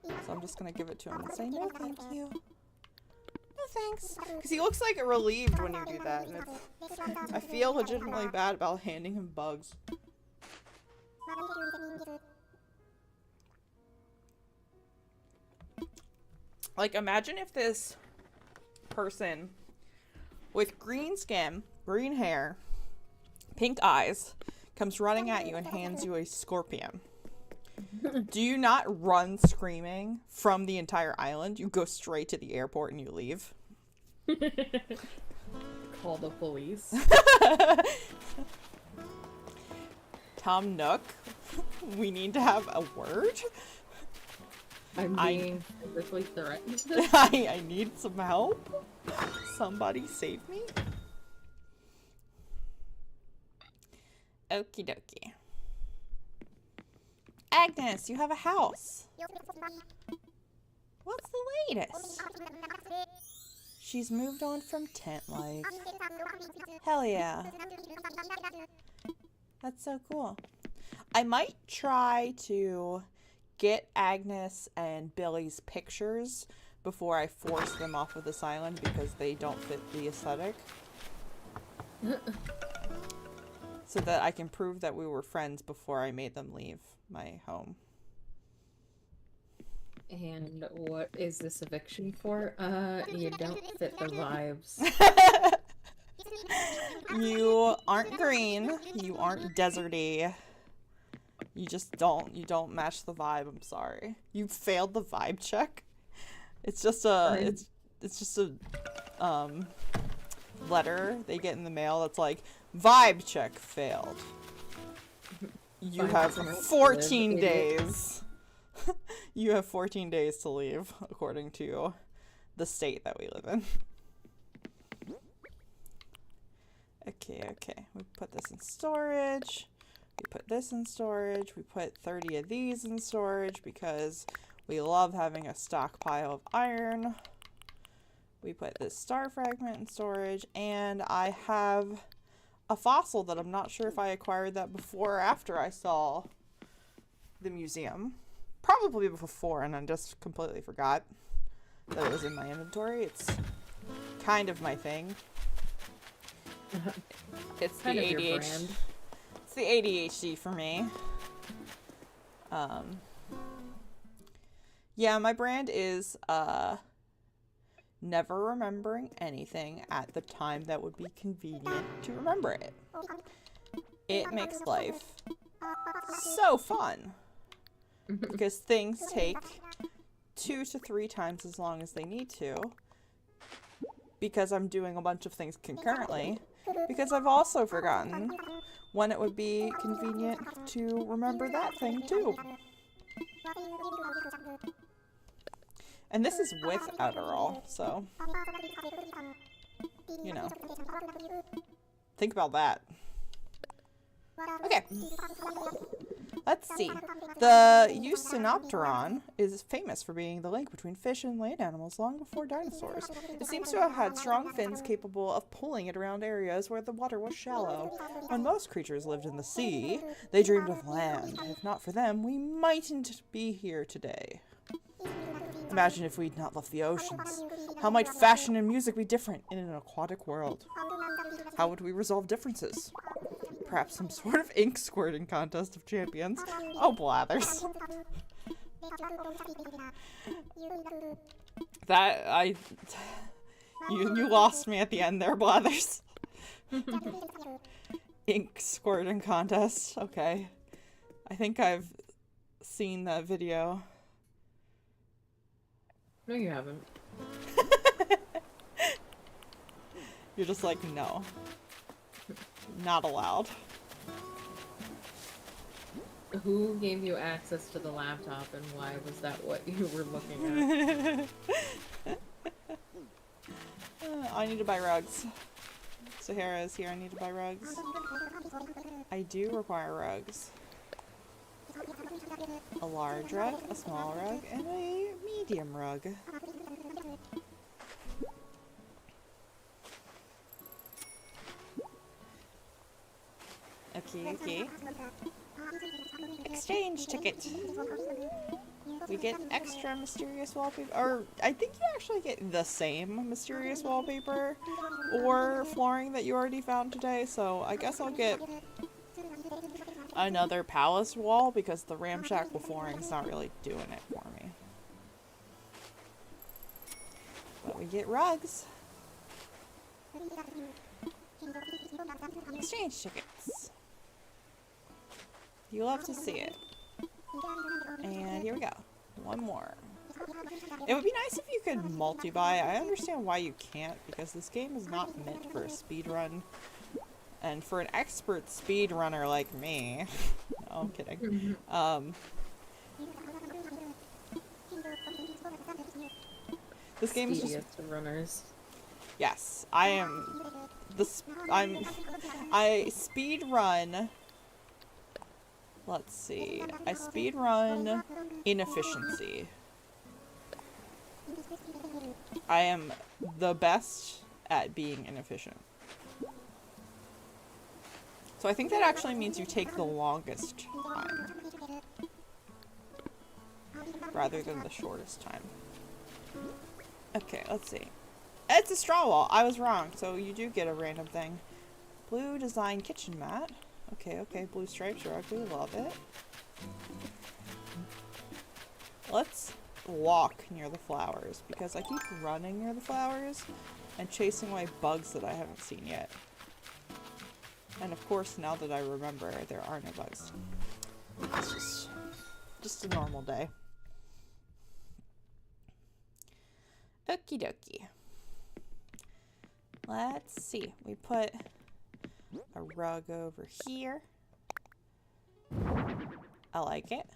So I'm just going to give it to him and say, no, thank you. No, thanks. Because he looks like relieved when you do that. And I feel legitimately bad about handing him bugs. Like, imagine if this person with green skin, green hair, pink eyes, comes running at you and hands you a scorpion. Do you not run screaming from the entire island? You go straight to the airport and you leave. Call the police. Tom Nook, we need to have a word. I'm being physically threatened. I need some help. Somebody save me. Okie dokie. Agnes, you have a house. What's the latest? She's moved on from tent life. Hell yeah. That's so cool. I might try to get Agnes and Billy's pictures before I force them off of this island because they don't fit the aesthetic. So that I can prove that we were friends before I made them leave my home. And what is this eviction for? You don't fit the vibes. You aren't green. You aren't deserty. You just don't. You don't match the vibe. I'm sorry. You failed the vibe check. It's just a. It's just a letter they get in the mail that's like, vibe check failed. You have 14 days. You have 14 days to leave, according to the state that we live in. Okay. We put this in storage. We put this in storage. We put 30 of these in storage because we love having a stockpile of iron. We put this star fragment in storage, and I have a fossil that I'm not sure if I acquired that before or after I saw the museum. probably before, and I just completely forgot that it was in my inventory. It's kind of my thing. It's the Kind of your ADHD. brand. It's the ADHD for me. Yeah, my brand is never remembering anything at the time that would be convenient to remember it. It makes life so fun because things take 2 to 3 times as long as they need to, because I'm doing a bunch of things concurrently, because I've also forgotten when it would be convenient to remember that thing too. And this is with Adderall, so, you know, think about that. Okay, let's see. The Eucenopteron is famous for being the link between fish and land animals long before dinosaurs. It seems to have had strong fins capable of pulling it around areas where the water was shallow. When most creatures lived in the sea, they dreamed of land. If not for them, we mightn't be here today. Imagine if we'd not left the oceans. How might fashion and music be different in an aquatic world? How would we resolve differences? Perhaps some sort of ink squirting contest of champions. Oh, blathers. You lost me at the end there, blathers. Ink squirting contest. Okay. I think I've seen that video. No, you haven't. You're just like, no. Not allowed. Who gave you access to the laptop, and why was that what you were looking at? I need to buy rugs. Sahara is here. I need to buy rugs. I do require rugs. A large rug, a small rug, and a medium rug. Okay. Exchange ticket. We get extra mysterious wallpaper, or I think you actually get the same mysterious wallpaper or flooring that you already found today, so I guess I'll get another palace wall because the ramshackle flooring's not really doing it for me. But we get rugs. Exchange tickets. You love to see it. And here we go. One more. It would be nice if you could multi-buy. I understand why you can't, because this game is not meant for a speed run. And for an expert speed runner like me, no, I'm kidding. This game is just runners. Yes, I am. I speed run. Let's see. I speed run inefficiency. I am the best at being inefficient. So I think that actually means you take the longest time rather than the shortest time. Okay, let's see. It's a straw wall. I was wrong. So you do get a random thing. Blue design kitchen mat. Okay. Blue stripes rug. We love it. Let's walk near the flowers because I keep running near the flowers and chasing away bugs that I haven't seen yet. And of course, now that I remember, there are no bugs. It's just a normal day. Okie dokie. Let's see. We put a rug over here. I like it.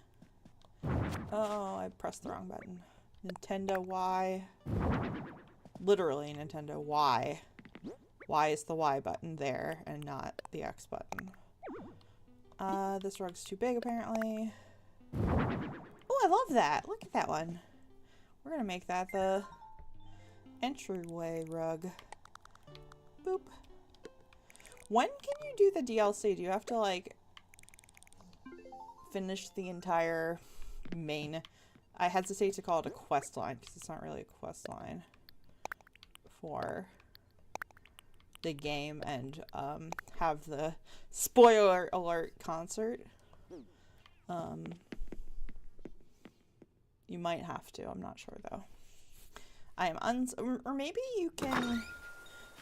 Oh, I pressed the wrong button. Nintendo Y. Literally Nintendo Y. Why is the Y button there and not the X button? This rug's too big apparently. Oh, I love that. Look at that one. We're gonna make that the entryway rug. Boop. When can you do the DLC? Do you have to like finish the entire main. I hesitate to call it a quest line because it's not really a quest line for the game, and have the spoiler alert concert. You might have to. I'm not sure though. I am or maybe you can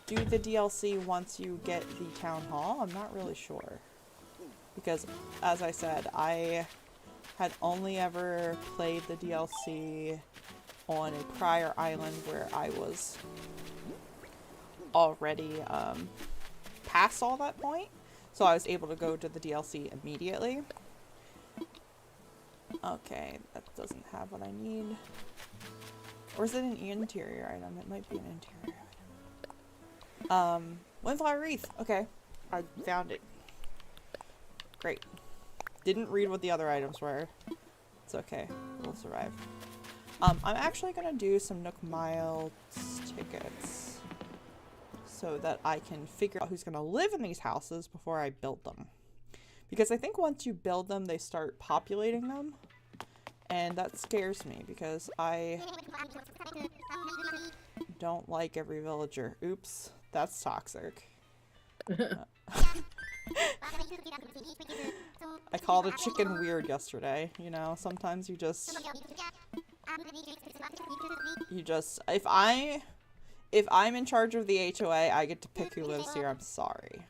do the DLC once you get the town hall. I'm not really sure because, as I said, I had only ever played the DLC on a prior island where I was already past all that point, so I was able to go to the DLC immediately. Okay, that doesn't have what I need. Or is it an interior item? It might be an interior item. Windflower wreath. Okay, I found it. Great. Didn't read what the other items were. It's okay. We'll survive. I'm actually gonna do some Nook Miles tickets so that I can figure out who's gonna live in these houses before I build them. Because I think once you build them, they start populating them. And that scares me because I don't like every villager. Oops, that's toxic. I called a chicken weird yesterday, you know, sometimes you just, if I'm in charge of the HOA, I get to pick who lives here. I'm sorry.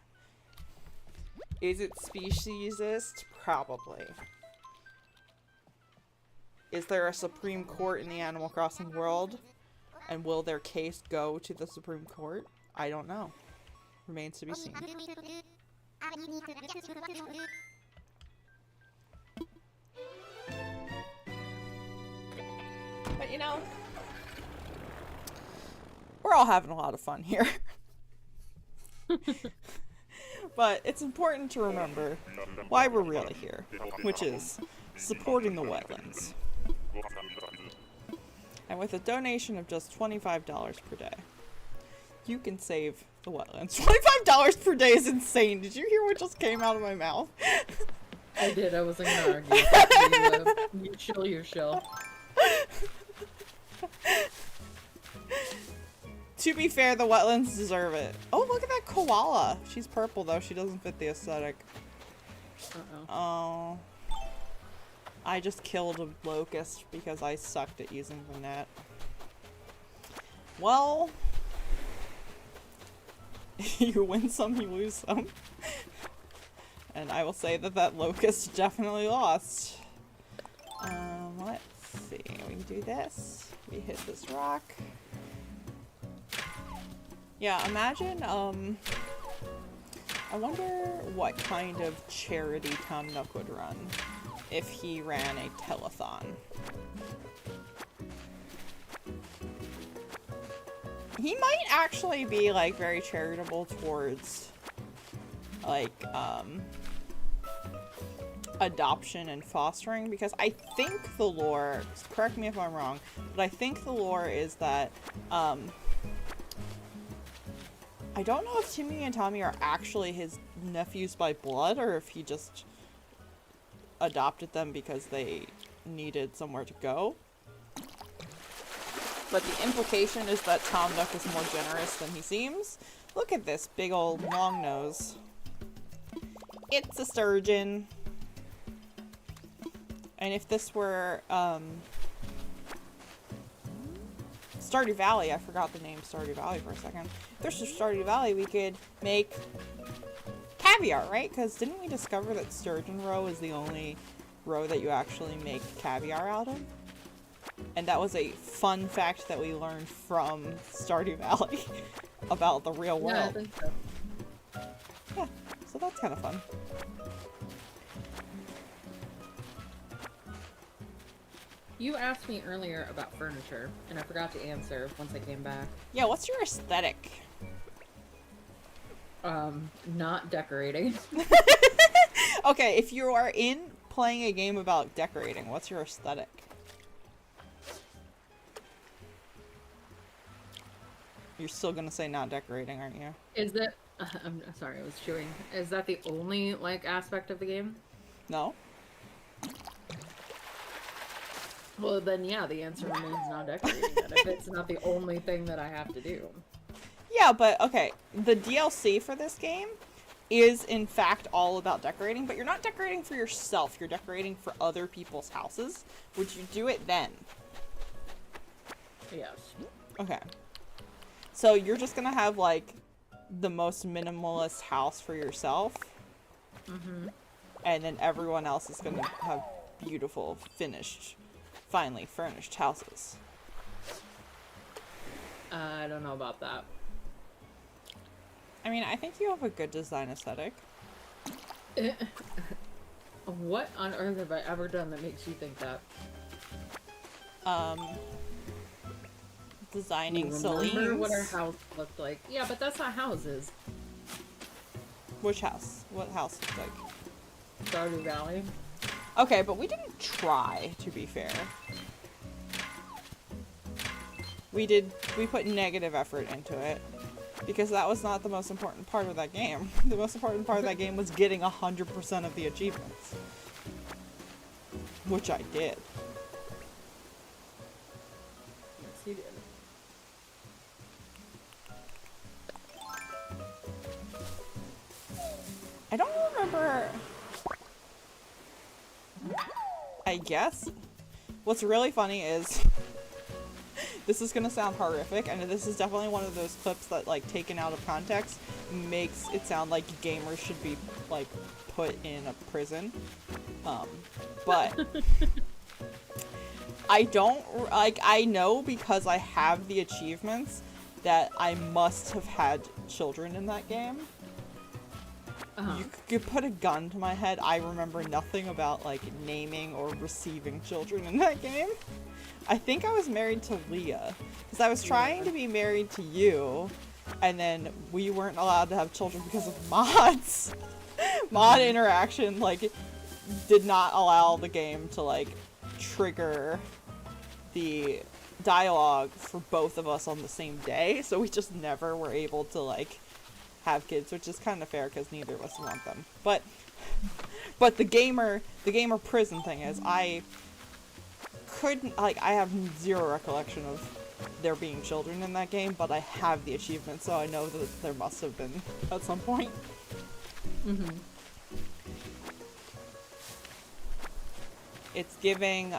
Is it speciesist? Probably. Is there a Supreme Court in the Animal Crossing world? And will their case go to the Supreme Court? I don't know. Remains to be seen. But you know, we're all having a lot of fun here. But it's important to remember why we're really here, which is supporting the wetlands. And with a donation of just $25 per day, you can save the wetlands. $25 per day is insane. Did you hear what just came out of my mouth? I did. I wasn't gonna argue. You chill your shell. To be fair, the wetlands deserve it. Oh, look at that koala. She's purple, though. She doesn't fit the aesthetic. Uh-oh. Oh. I just killed a locust because I sucked at using the net. Well, you win some, you lose some. And I will say that that locust definitely lost. Let's see. We can do this. We hit this rock. Yeah, imagine, I wonder what kind of charity Tom Nook would run if he ran a telethon. He might actually be, like, very charitable towards, like, adoption and fostering, because I think the lore, correct me if I'm wrong, but I think the lore is that, I don't know if Timmy and Tommy are actually his nephews by blood, or if he just adopted them because they needed somewhere to go. But the implication is that Tom Nook is more generous than he seems. Look at this big old long nose. It's a sturgeon. And if this were, Stardew Valley, I forgot the name Stardew Valley for a second. If this was Stardew Valley, we could make caviar, right? Because didn't we discover that sturgeon roe is the only roe that you actually make caviar out of? And that was a fun fact that we learned from Stardew Valley about the real world. Yeah, I think so. Yeah, so that's kind of fun. You asked me earlier about furniture, and I forgot to answer once I came back. Yeah, what's your aesthetic? Not decorating. Okay, if you are in playing a game about decorating, what's your aesthetic? You're still gonna say not decorating, aren't you? Is that... I'm sorry, I was chewing. Is that the only, like, aspect of the game? No. Well, then yeah, the answer remains not decorating it if it's not the only thing that I have to do. Yeah, but okay, the DLC for this game is in fact all about decorating, but you're not decorating for yourself, you're decorating for other people's houses. Would you do it then? Yes. Okay. So you're just gonna have like the most minimalist house for yourself. Mm-hmm. And then everyone else is gonna have beautiful, finished, finely furnished houses. I don't know about that. I mean, I think you have a good design aesthetic. What on earth have I ever done that makes you think that? Designing Remember Celine's. what our house looked like. Yeah, but that's not houses. Which house? What house looked like? Stardew Valley. Okay, but we didn't try, to be fair. We put negative effort into it. Because that was not the most important part of that game. The most important part of that game was getting 100% of the achievements. Which I did. Yes, you did. I don't remember... I guess? What's really funny is... This is gonna sound horrific, and this is definitely one of those clips that, like, taken out of context, makes it sound like gamers should be, like, put in a prison. But... I don't, like, I know because I have the achievements that I must have had children in that game. You could put a gun to my head, I remember nothing about, like, naming or receiving children in that game. I think I was married to Leah, because I was trying to be married to you, and then we weren't allowed to have children because of mods. Mod interaction, like, did not allow the game to, like, trigger the dialogue for both of us on the same day, so we just never were able to, like, have kids, which is kind of fair because neither of us want them. But the gamer prison thing is, I couldn't, like, I have zero recollection of there being children in that game, but I have the achievement, so I know that there must have been at some point. Mm-hmm. It's giving,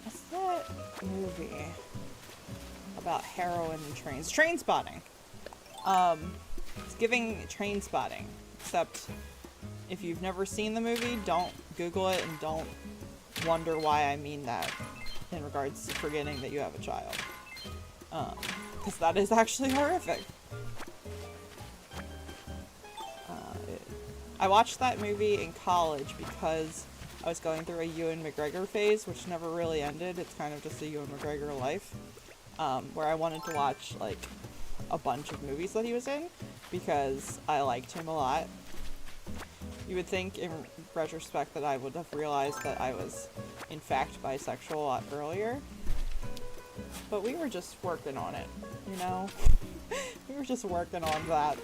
what's that movie about heroin and trains? Train Spotting. It's giving Train Spotting, except if you've never seen the movie, don't Google it and don't wonder why I mean that in regards to forgetting that you have a child. Because that is actually horrific. I watched that movie in college because I was going through a Ewan McGregor phase, which never really ended. It's kind of just a Ewan McGregor life, where I wanted to watch, like, a bunch of movies that he was in because I liked him a lot. You would think in retrospect that I would have realized that I was in fact bisexual a lot earlier, but we were just working on it, you know? We were just working on that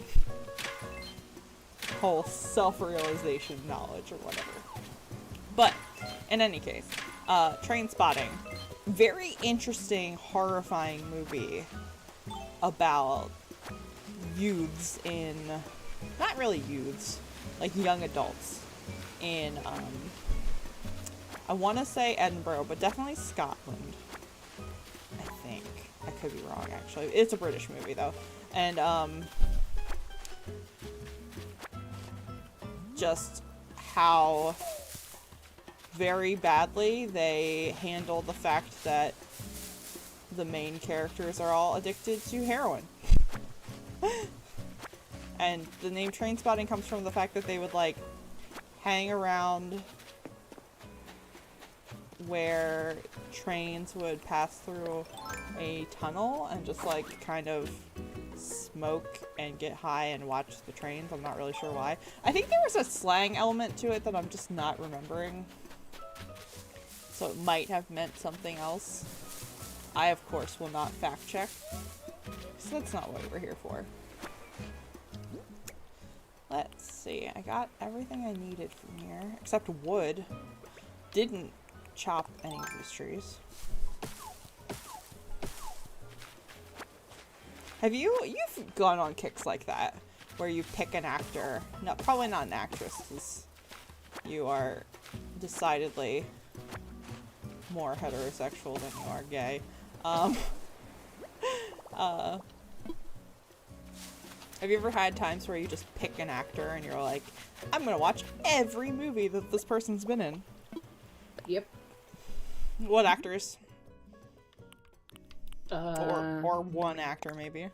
whole self-realization knowledge or whatever. But in any case, Train Spotting, very interesting, horrifying movie about youths in, not really youths, like young adults in, I want to say Edinburgh, but definitely Scotland, I think. I could be wrong, actually. It's a British movie, though. And, just how very badly they handle the fact that the main characters are all addicted to heroin. And the name Train Spotting comes from the fact that they would, like, hang around where trains would pass through a tunnel and just, like, kind of smoke and get high and watch the trains. I'm not really sure why. I think there was a slang element to it that I'm just not remembering. So it might have meant something else. I, of course, will not fact check. So that's not what we're here for. Let's see. I got everything I needed from here, except wood. didn't chop any of these trees. You've gone on kicks like that, where you pick an actor. No, probably not an actress, because you are decidedly more heterosexual than you are gay. Have you ever had times where you just pick an actor and you're like, I'm gonna watch every movie that this person's been in? Yep. What actors? Uh, Or one actor, maybe.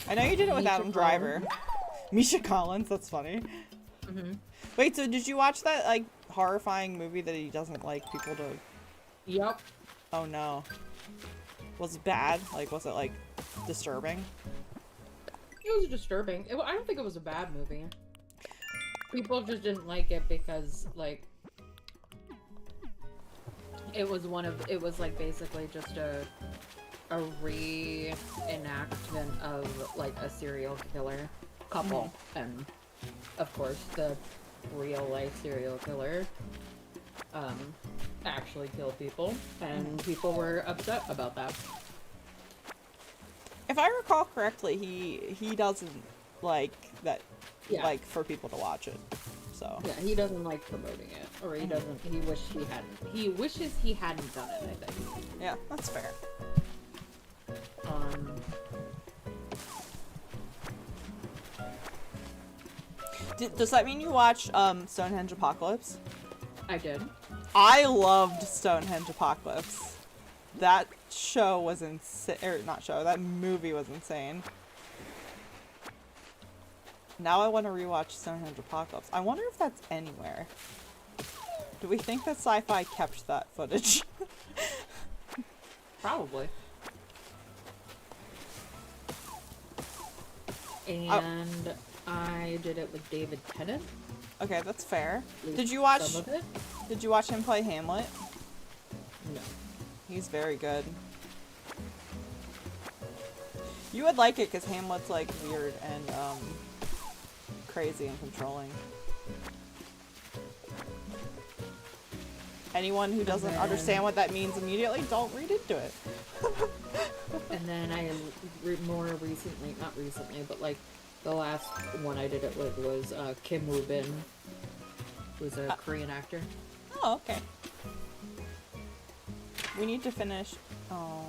I know you did it with Misha Adam Driver. Misha Collins, that's funny. Mm-hmm. Wait, so did you watch that, like, horrifying movie that he doesn't like people to... Yep. Oh no. Was it bad? Like, was it, like, disturbing? It was disturbing. I don't think it was a bad movie. People just didn't like it because, like, it was like basically just a reenactment of like a serial killer couple, and of course the real life serial killer actually killed people, and people were upset about that. If I recall correctly, he doesn't like that, Yeah. like, for people to watch it. So. Yeah, he doesn't like promoting it, or he doesn't. He wishes he hadn't done it. I think. Yeah, that's fair. Does that mean you watched Stonehenge Apocalypse? I did. I loved Stonehenge Apocalypse. That show was insane. Or not show. That movie was insane. Now I want to rewatch Stonehenge Apocalypse. I wonder if that's anywhere. Do we think that Sci-Fi kept that footage? Probably. And I did it with David Tennant. Okay, that's fair. At Did you least watch? some of it? Did you watch him play Hamlet? No. He's very good. You would like it because Hamlet's like weird and crazy and controlling. Anyone who doesn't understand what that means immediately, don't read into it. And then I more recently, not recently, but like the last one I did it with was Kim Woo-bin, who's a Korean actor. Oh, okay. We need to finish. Oh,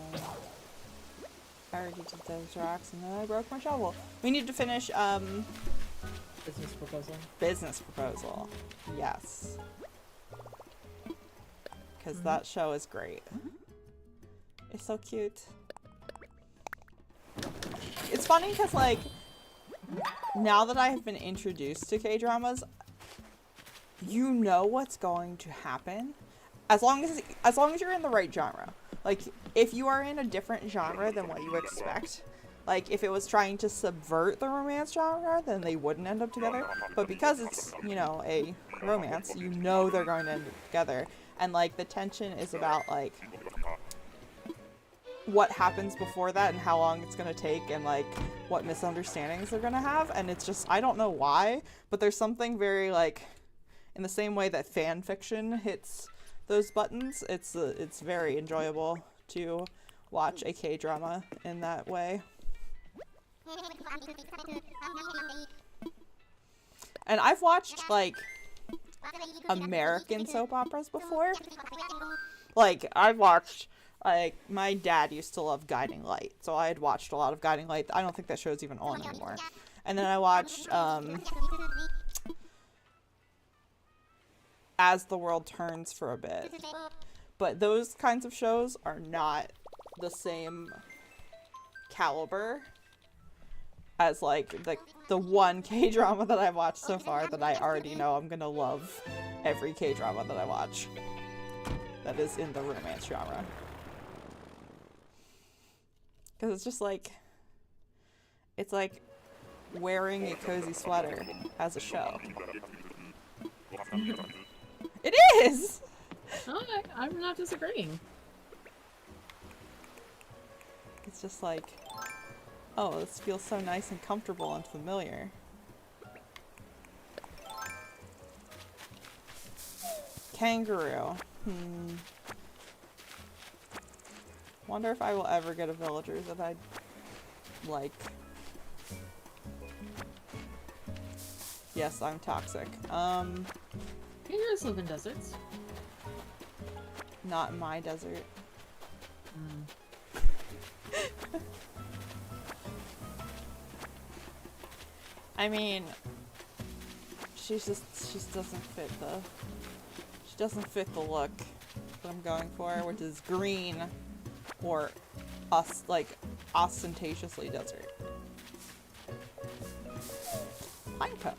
I already did those rocks and then I broke my shovel. We need to finish Business proposal. Business Proposal. Yes. Because that show is great. It's so cute. It's funny because, like, now that I have been introduced to K-dramas, you know what's going to happen. As long as you're in the right genre. Like, if you are in a different genre than what you expect, like, if it was trying to subvert the romance genre, then they wouldn't end up together. But because it's, you know, a romance, you know they're going to end up together. And, like, the tension is about, like, what happens before that and how long it's going to take and, like, what misunderstandings they're going to have. And it's just, I don't know why, but there's something very, like, in the same way that fan fiction hits those buttons, it's very enjoyable to watch a K-drama in that way. And I've watched, like, American soap operas before. Like, I've watched, like, my dad used to love Guiding Light, so I had watched a lot of Guiding Light. I don't think that show's even on anymore. And then I watched, As the World Turns for a bit. But those kinds of shows are not the same caliber as, like, the one K-drama that I've watched so far that I already know I'm gonna love every K-drama that I watch that is in the romance genre. Because it's just like, it's like wearing a cozy sweater as a show. It is! I'm not disagreeing. It's just like, oh, this feels so nice and comfortable and familiar. Kangaroo. Wonder if I will ever get a villager that I like. Yes, I'm toxic. Kangaroos live in deserts. Not in my desert. I mean, she just doesn't fit the look that I'm going for, which is green or ostentatiously desert. Pine cone.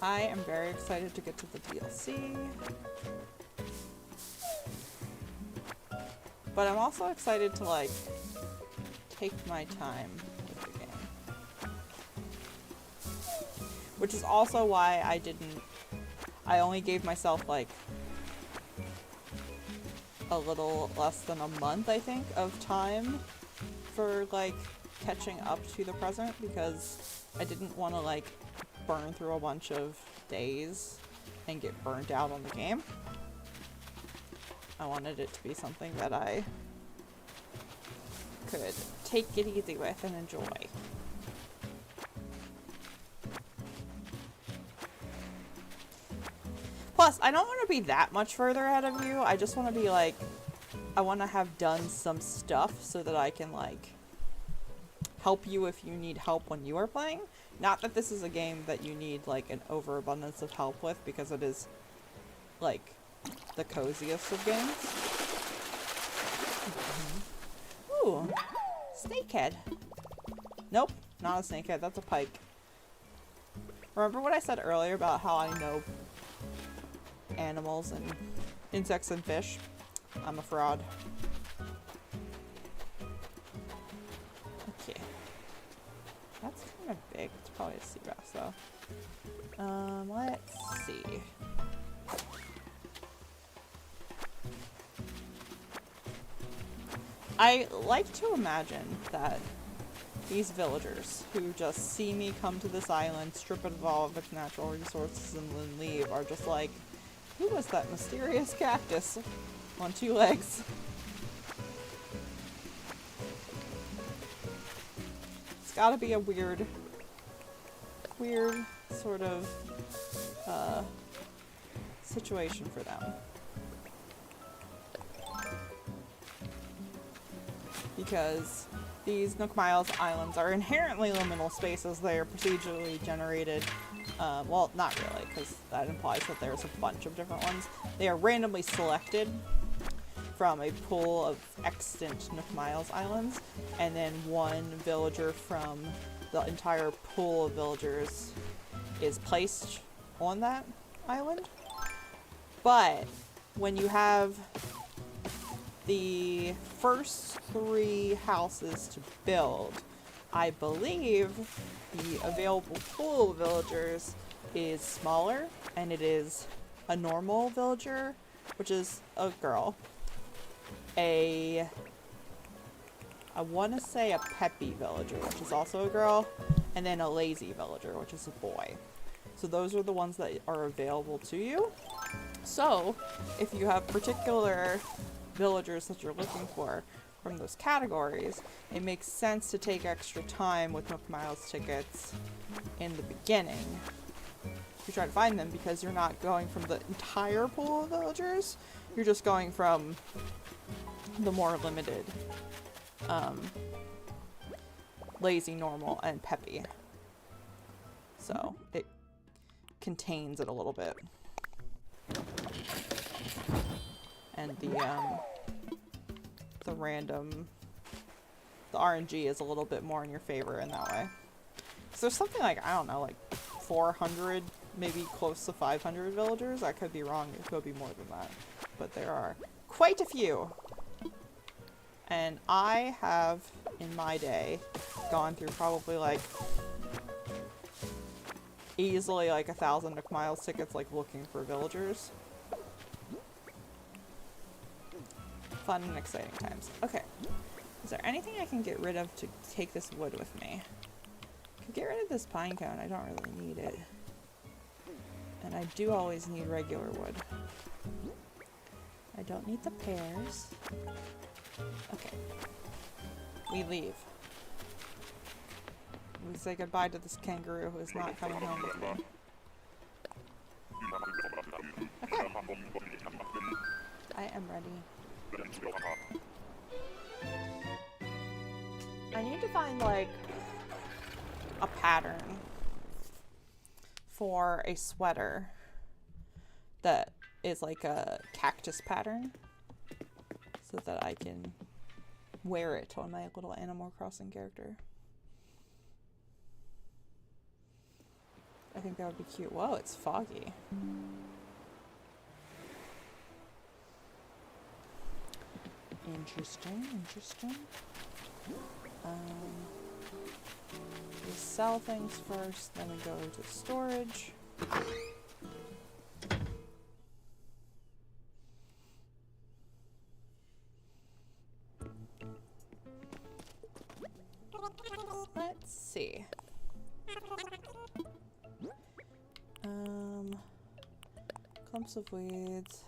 I am very excited to get to the DLC. But I'm also excited to, like, take my time with the game. Which is also why I only gave myself, like, a little less than a month, I think, of time for, like, catching up to the present, because I didn't want to, like, burn through a bunch of days and get burnt out on the game. I wanted it to be something that I could take it easy with and enjoy. Plus, I don't want to be that much further ahead of you. I just want to be like, I want to have done some stuff so that I can, like, help you if you need help when you are playing. Not that this is a game that you need, like, an overabundance of help with, because it is, like, the coziest of games. Ooh, snakehead. Nope, not a snakehead, that's a pike. Remember what I said earlier about how I know animals and insects and fish? I'm a fraud. Okay. That's kind of big. It's probably a sea bass though. Let's see. I like to imagine that these villagers who just see me come to this island, strip it of all of its natural resources, and then leave are just like, who was that mysterious cactus on 2 legs? It's gotta be a weird sort of situation for them. Because these Nook Miles islands are inherently liminal spaces. They are procedurally generated. Well, not really, because that implies that there's a bunch of different ones. They are randomly selected from a pool of extant Nook Miles islands, and then one villager from the entire pool of villagers is placed on that island. But when you have the first 3 houses to build, I believe the available pool of villagers is smaller, and it is a normal villager, which is a girl, I want to say a peppy villager, which is also a girl, and then a lazy villager, which is a boy. So those are the ones that are available to you. So if you have particular villagers that you're looking for from those categories, it makes sense to take extra time with Nook Miles tickets in the beginning to try to find them, because you're not going from the entire pool of villagers, you're just going from the more limited lazy, normal, and peppy. So it contains it a little bit. And the RNG is a little bit more in your favor in that way. So there's something like, I don't know, like 400, maybe close to 500 villagers. I could be wrong, it could be more than that. But there are quite a few. And I have, in my day, gone through probably like easily like 1,000 Nook Miles tickets, like looking for villagers. Fun and exciting times. Okay. Is there anything I can get rid of to take this wood with me? Get rid of this pine cone. I don't really need it. And I do always need regular wood. I don't need the pears. Okay. We leave. We say goodbye to this kangaroo who is not coming home with me. Okay. I am ready. I need to find, like, a pattern for a sweater that is like a cactus pattern so that I can wear it on my little Animal Crossing character. I think that would be cute. Whoa, it's foggy. Interesting, interesting. We sell things first, then we go to storage. Let's see. Clumps of weeds,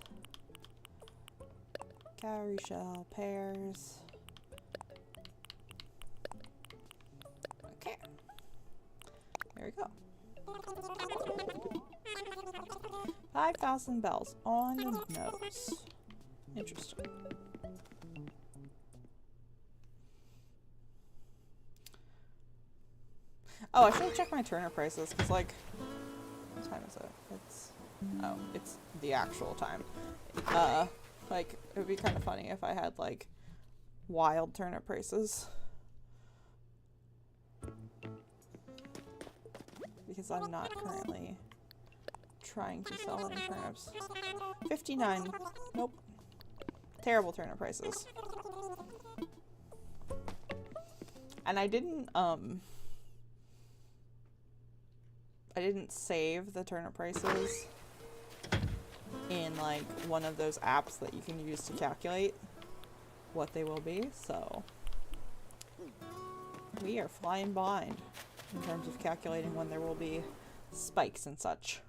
cowrie shell, pears. Okay. There we go. 5,000 bells on the nose. Interesting. Oh, I should have checked my Turner prices, because, like, what time is it? It's the actual time. Like, it would be kind of funny if I had, like, wild turnip prices. Because I'm not currently trying to sell any turnips. 59. Nope. Terrible turnip prices. And I didn't save the turnip prices in, like, one of those apps that you can use to calculate what they will be, so we are flying behind in terms of calculating when there will be spikes and such.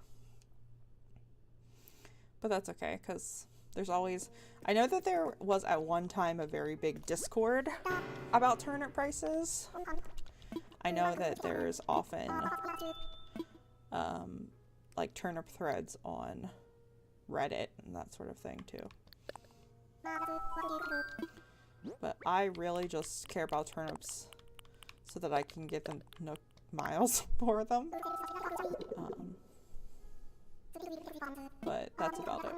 But that's okay, because there's always... I know that there was at one time a very big Discord about turnip prices. I know that there's often like turnip threads on Reddit and that sort of thing too. But I really just care about turnips so that I can get the Nook miles for them. But that's about it.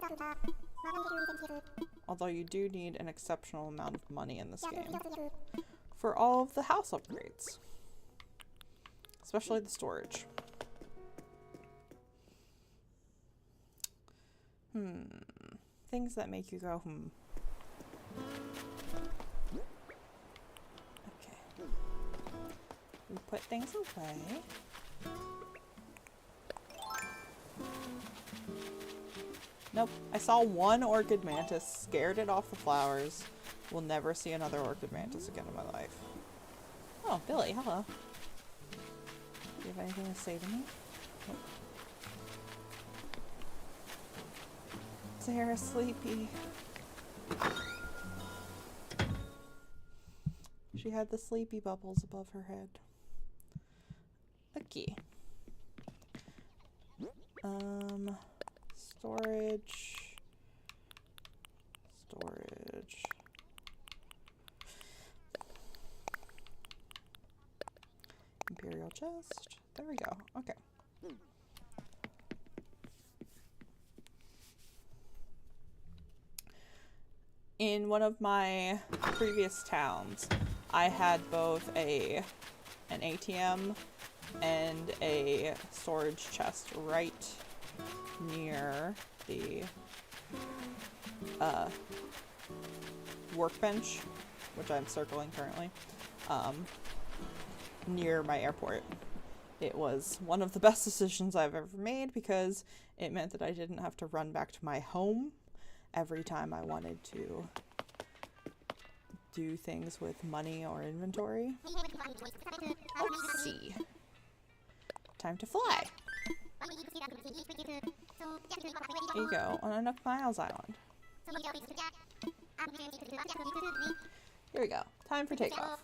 Although you do need an exceptional amount of money in this game for all of the house upgrades. Especially the storage. Things that make you go, Okay. We put things away. Nope. I saw one orchid mantis, scared it off the flowers. Will never see another orchid mantis again in my life. Oh, Billy, hello. Do you have anything to say to me? Nope. Sarah, sleepy. She had the sleepy bubbles above her head. Okay. Storage. Imperial chest. There we go. Okay. In one of my previous towns, I had both an ATM and a storage chest right near the workbench, which I'm circling currently, near my airport. It was one of the best decisions I've ever made because it meant that I didn't have to run back to my home every time I wanted to do things with money or inventory. Let's see. Time to fly. There you go, on a Nook Miles Island. Here we go. Time for takeoff.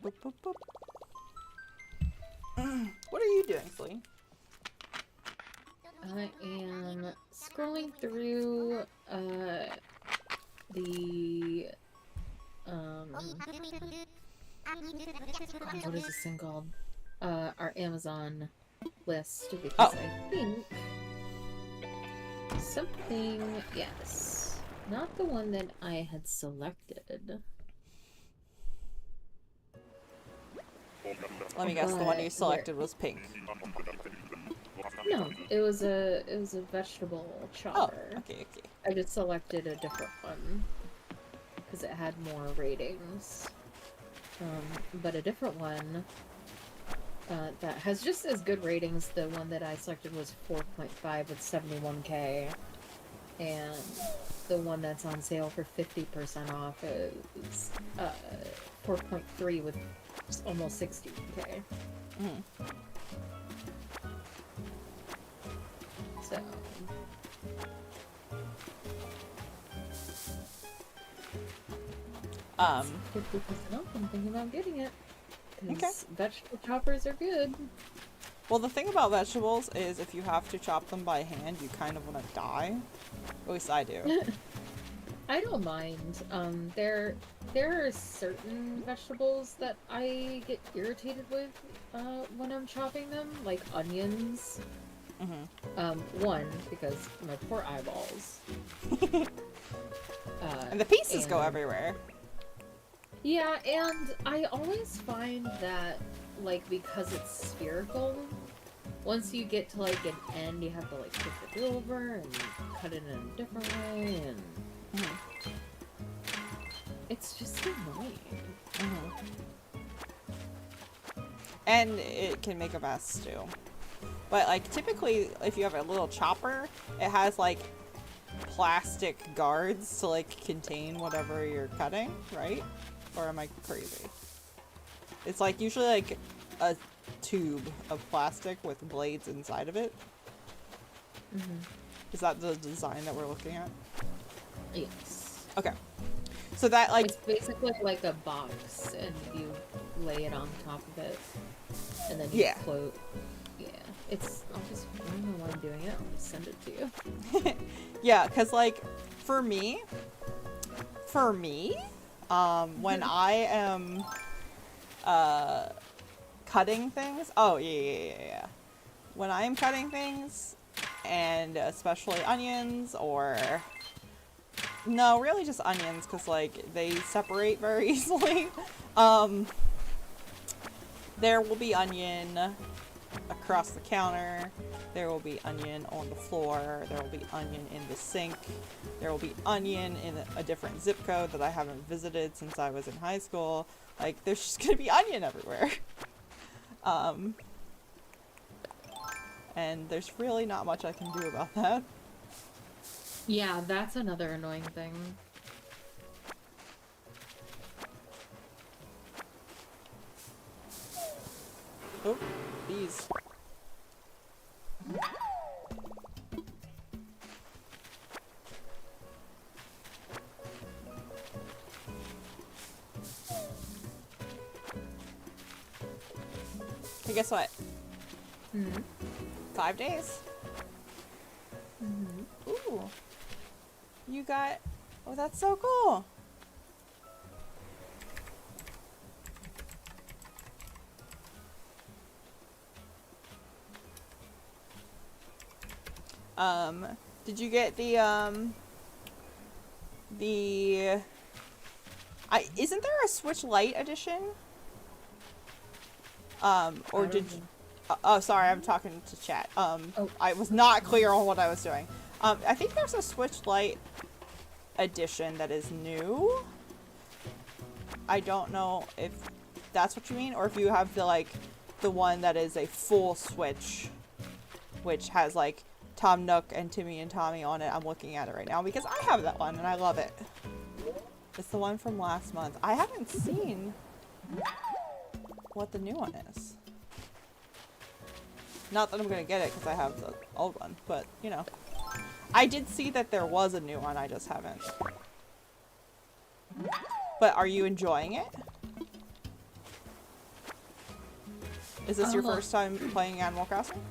Boop, boop, boop. What are you doing, Celine? I am scrolling through the God, what is this thing called? Our Amazon list because I think something, yes, not the one that I had selected. Let me guess, the one you selected was pink. No, it was a vegetable chopper. Oh, okay. I just selected a different one because it had more ratings. But a different one that has just as good ratings. The one that I selected was 4.5 with 71K, and the one that's on sale for 50% off is 4.3 with almost 60K. So. Um. 50% off. I'm thinking about getting it. Okay. Vegetable choppers are good. Well, the thing about vegetables is if you have to chop them by hand, you kind of want to die. At least I do. I don't mind. There are certain vegetables that I get irritated with when I'm chopping them, like onions. One, because my poor eyeballs. And the pieces go everywhere. Yeah, and I always find that, like, because it's spherical, once you get to, like, an end, you have to, like, flip it over and cut it in a different way, and it's just annoying. And it can make a mess, too. But, like, typically, if you have a little chopper, it has, like, plastic guards to, like, contain whatever you're cutting, right? Or am I crazy? It's, like, usually, like, a tube of plastic with blades inside of it. Is that the design that we're looking at? Yes. Okay. So that, like... It's basically like a box, and you lay it on top of it, and then you float. Yeah. It's... I don't know why I'm doing it. I'll just send it to you. Yeah, because, like, for me, when I am, cutting things... Oh, yeah. When I am cutting things, and especially onions, or... No, really just onions, because, like, they separate very easily. There will be onion across the counter. There will be onion on the floor. There will be onion in the sink. There will be onion in a different zip code that I haven't visited since I was in high school. Like, there's just gonna be onion everywhere. And there's really not much I can do about that. Yeah, that's another annoying thing. Oh, bees. Hey, guess what? 5 days. Ooh. You got... Oh, that's so cool. Did you get the, isn't there a Switch Lite edition? Or did you... Oh, sorry, I'm talking to chat. I was not clear on what I was doing. I think there's a Switch Lite edition that is new. I don't know if that's what you mean, or if you have the, like, the one that is a full Switch, which has, like, Tom Nook and Timmy and Tommy on it. I'm looking at it right now because I have that one and I love it. It's the one from last month. I haven't seen what the new one is. Not that I'm gonna get it because I have the old one, but you know. I did see that there was a new one, I just haven't. But are you enjoying it? Is this your first time playing Animal Crossing?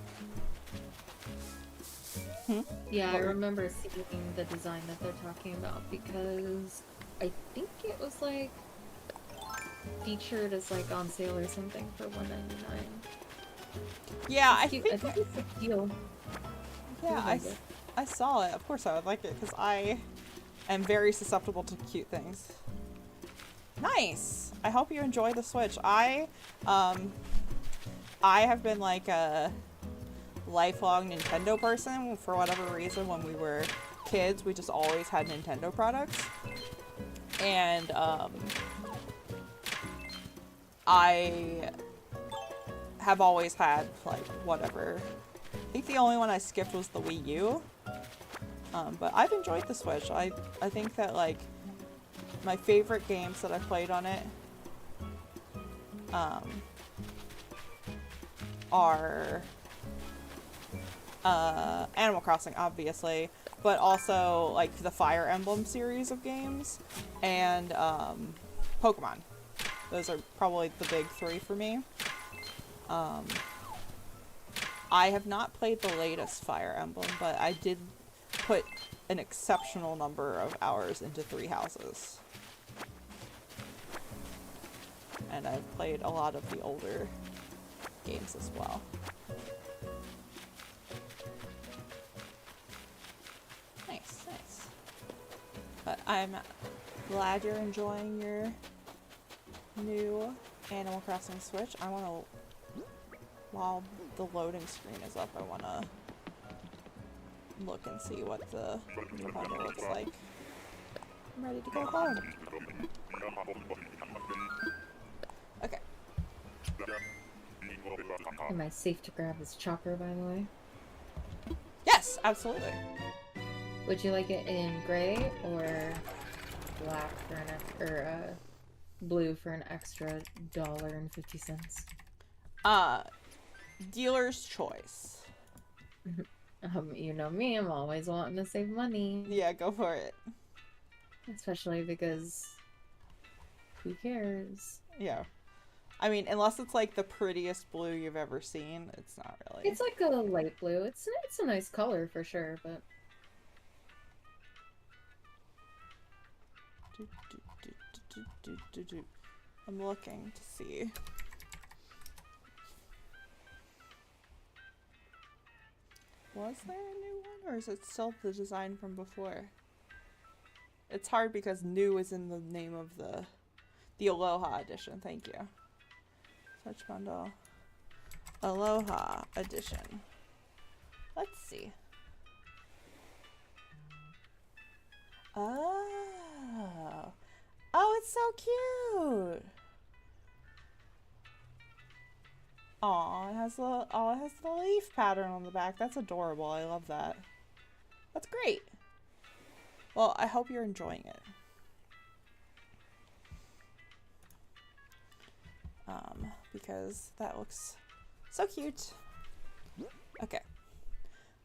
Yeah, I remember seeing the design that they're talking about because I think it was like featured as like on sale or something for $1.99. Yeah, I think think it's a deal. yeah, I saw it. Of course I would like it because I am very susceptible to cute things. Nice! I hope you enjoy the Switch. I have been like a lifelong Nintendo person. For whatever reason, when we were kids, we just always had Nintendo products. And I have always had like whatever. I think the only one I skipped was the Wii U. But I've enjoyed the Switch. I think that like my favorite games that I played on it are Animal Crossing, obviously, but also like the Fire Emblem series of games and Pokemon. Those are probably the big three for me. I have not played the latest Fire Emblem, but I did put an exceptional number of hours into Three Houses. And I've played a lot of the older games as well. Nice, nice. But I'm glad you're enjoying your new Animal Crossing Switch. I want to, while the loading screen is up, I want to look and see what the new bundle looks like. I'm ready to go home. Okay. Am I safe to grab this chopper, by the way? Yes, absolutely. Would you like it in gray or black for an blue for an extra $1.50? Dealer's choice. You know me, I'm always wanting to save money. Yeah, go for it. Especially because who cares? Yeah. I mean, unless it's like the prettiest blue you've ever seen, it's not really. It's like a light blue. It's a nice color for sure, but I'm looking to see. Was there a new one, or is it still the design from before? It's hard because new is in the name of the Aloha edition. Thank you. Search bundle. Aloha edition. Let's see. Oh. Oh, it's so cute. Aw, it has the leaf pattern on the back. That's adorable. I love that. That's great. Well, I hope you're enjoying it. Because that looks so cute. Okay.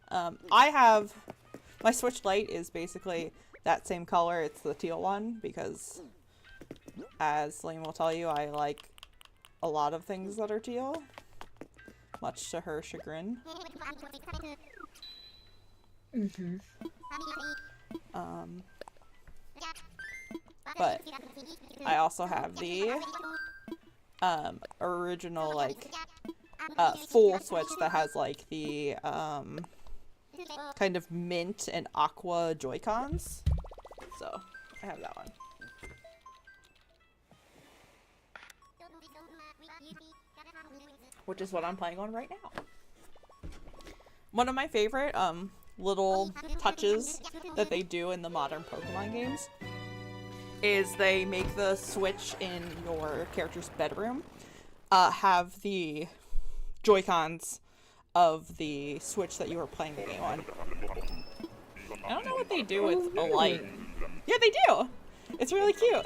I have my Switch Lite is basically that same color. It's the teal one because, as Lane will tell you, I like a lot of things that are teal, much to her chagrin. mm-hmm. But I also have the original like full Switch that has like the kind of mint and aqua Joy-Cons. So I have that one. Which is what I'm playing on right now. One of my favorite little touches that they do in the modern Pokemon games is they make the Switch in your character's bedroom have the Joy-Cons of the Switch that you were playing the game on. I don't know what they do with a light. Yeah, they do! It's really cute.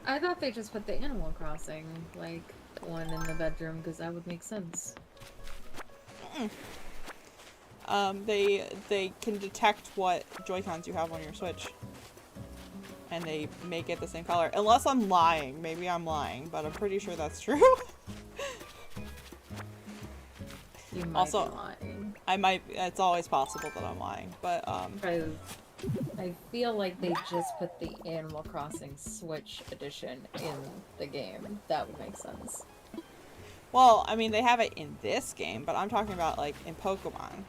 I thought they just put the Animal Crossing, like, one in the bedroom, because that would make sense. They can detect what Joy-Cons you have on your Switch. And they make it the same color. Unless I'm lying. Maybe I'm lying, but I'm pretty sure that's true. You might Also, be lying. I might, it's always possible that I'm lying, but, Because I feel like they just put the Animal Crossing Switch edition in the game. That would make sense. well, I mean, they have it in this game, but I'm talking about, like, in Pokemon.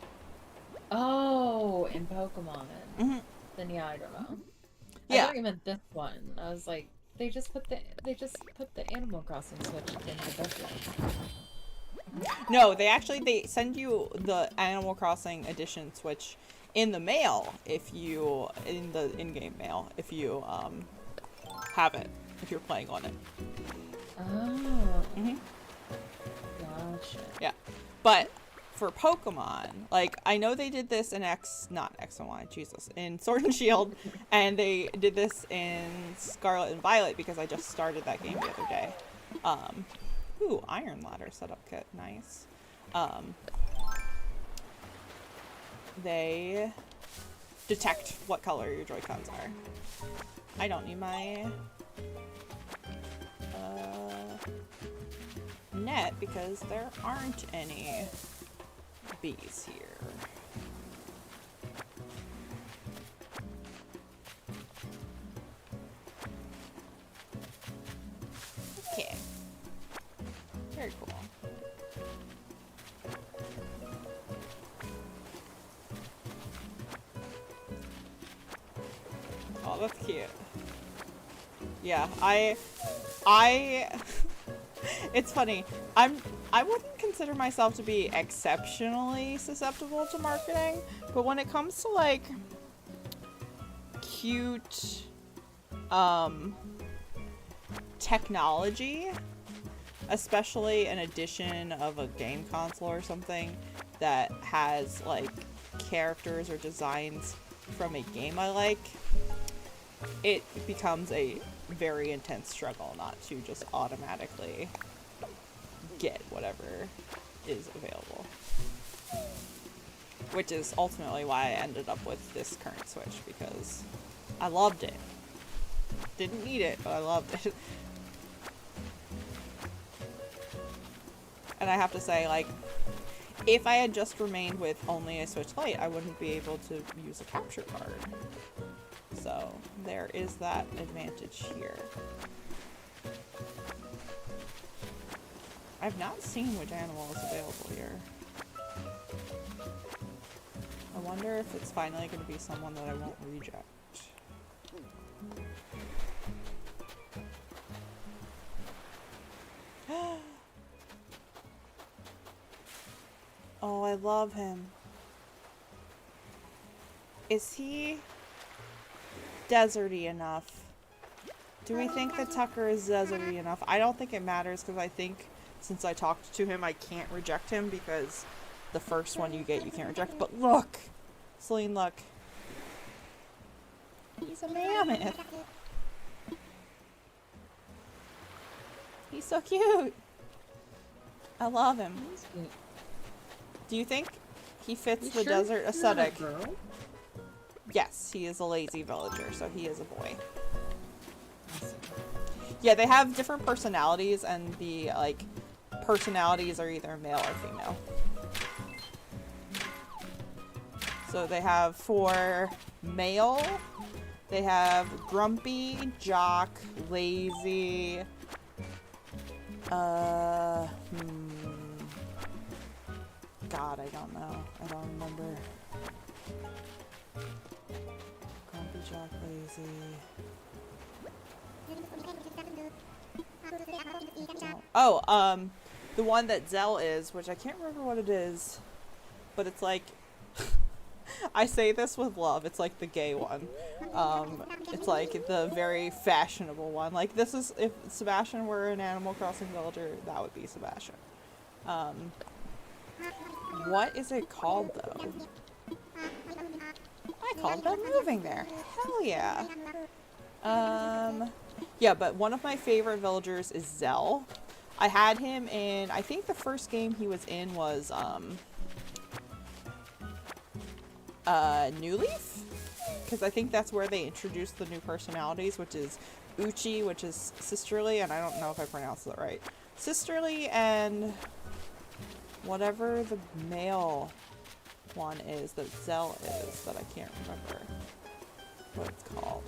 Oh, in Pokemon. Mm-hmm. Then yeah, I don't know. Yeah. I thought you meant this one. I was like, they just put the Animal Crossing Switch into this one. No, they send you the Animal Crossing Edition Switch in the mail in the in-game mail, if you, have it, if you're playing on it. Oh. Mm-hmm. Gotcha. Yeah. But for Pokemon, like, I know they did this in not X and Y, Jesus, in Sword and Shield, and they did this in Scarlet and Violet because I just started that game the other day. Ooh, Iron Ladder setup kit, nice. They detect what color your Joy-Cons are. I don't need my net because there aren't any bees here. Okay. Very cool. Oh, that's cute. Yeah, I it's funny. I wouldn't consider myself to be exceptionally susceptible to marketing, but when it comes to like cute technology, especially an edition of a game console or something that has like characters or designs from a game I like, it becomes a very intense struggle not to just automatically get whatever is available. Which is ultimately why I ended up with this current Switch, because I loved it. Didn't need it, but I loved it. And I have to say, like, if I had just remained with only a Switch Lite, I wouldn't be able to use a capture card. So, there is that advantage here. I've not seen which animal is available here. I wonder if it's finally going to be someone that I won't reject. Oh, I love him. Is he deserty enough? Do we think that Tucker is deserty enough? I don't think it matters, because I think since I talked to him, I can't reject him, because the first one you get, you can't reject. But look! Celine, look. He's a mammoth. He's so cute. I love him. Do you think he fits the desert aesthetic? Yes, he is a lazy villager, so he is a boy. Yeah, they have different personalities, and the, like, personalities are either male or female. So they have, for male, they have grumpy, jock, lazy, God, I don't know. I don't remember. Grumpy, jock, lazy. Oh, the one that Zell is, which I can't remember what it is, but it's like, I say this with love, it's like the gay one. It's like the very fashionable one. Like, this is, if Sebastian were an Animal Crossing villager, that would be Sebastian. What is it called, though? I called them moving there. Hell yeah. Yeah, but one of my favorite villagers is Zell. I had him in, I think the first game he was in was, New Leaf, because I think that's where they introduced the new personalities, which is Uchi, which is sisterly, and I don't know if I pronounced that right. Sisterly, and whatever the male one is that Zell is, that I can't remember what it's called.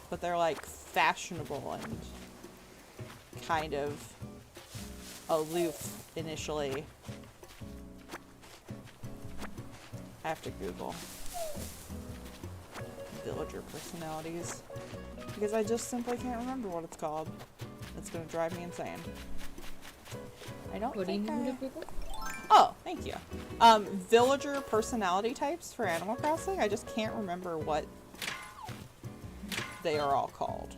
But they're like fashionable and kind of aloof initially. I have to Google villager personalities because I just simply can't remember what it's called. It's gonna drive me insane. I don't What do you think need to Google? Oh, thank you. Villager personality types for Animal Crossing. I just can't remember what they are all called.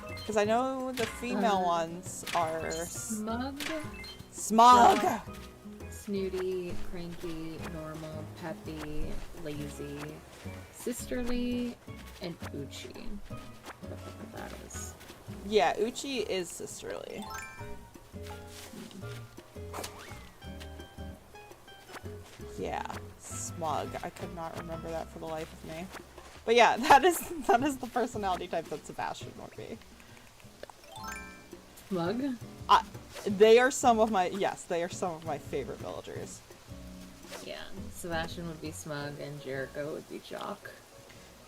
Because I know the female ones are... Smug. Smug! Snooty, cranky, normal, peppy, lazy, sisterly, and Uchi. Whatever that is. Yeah, Uchi is sisterly. Yeah, smug. I could not remember that for the life of me. But yeah, that is the personality type that Sebastian would be. Smug? They are some of my favorite villagers. Yeah, Sebastian would be smug and Jericho would be jock.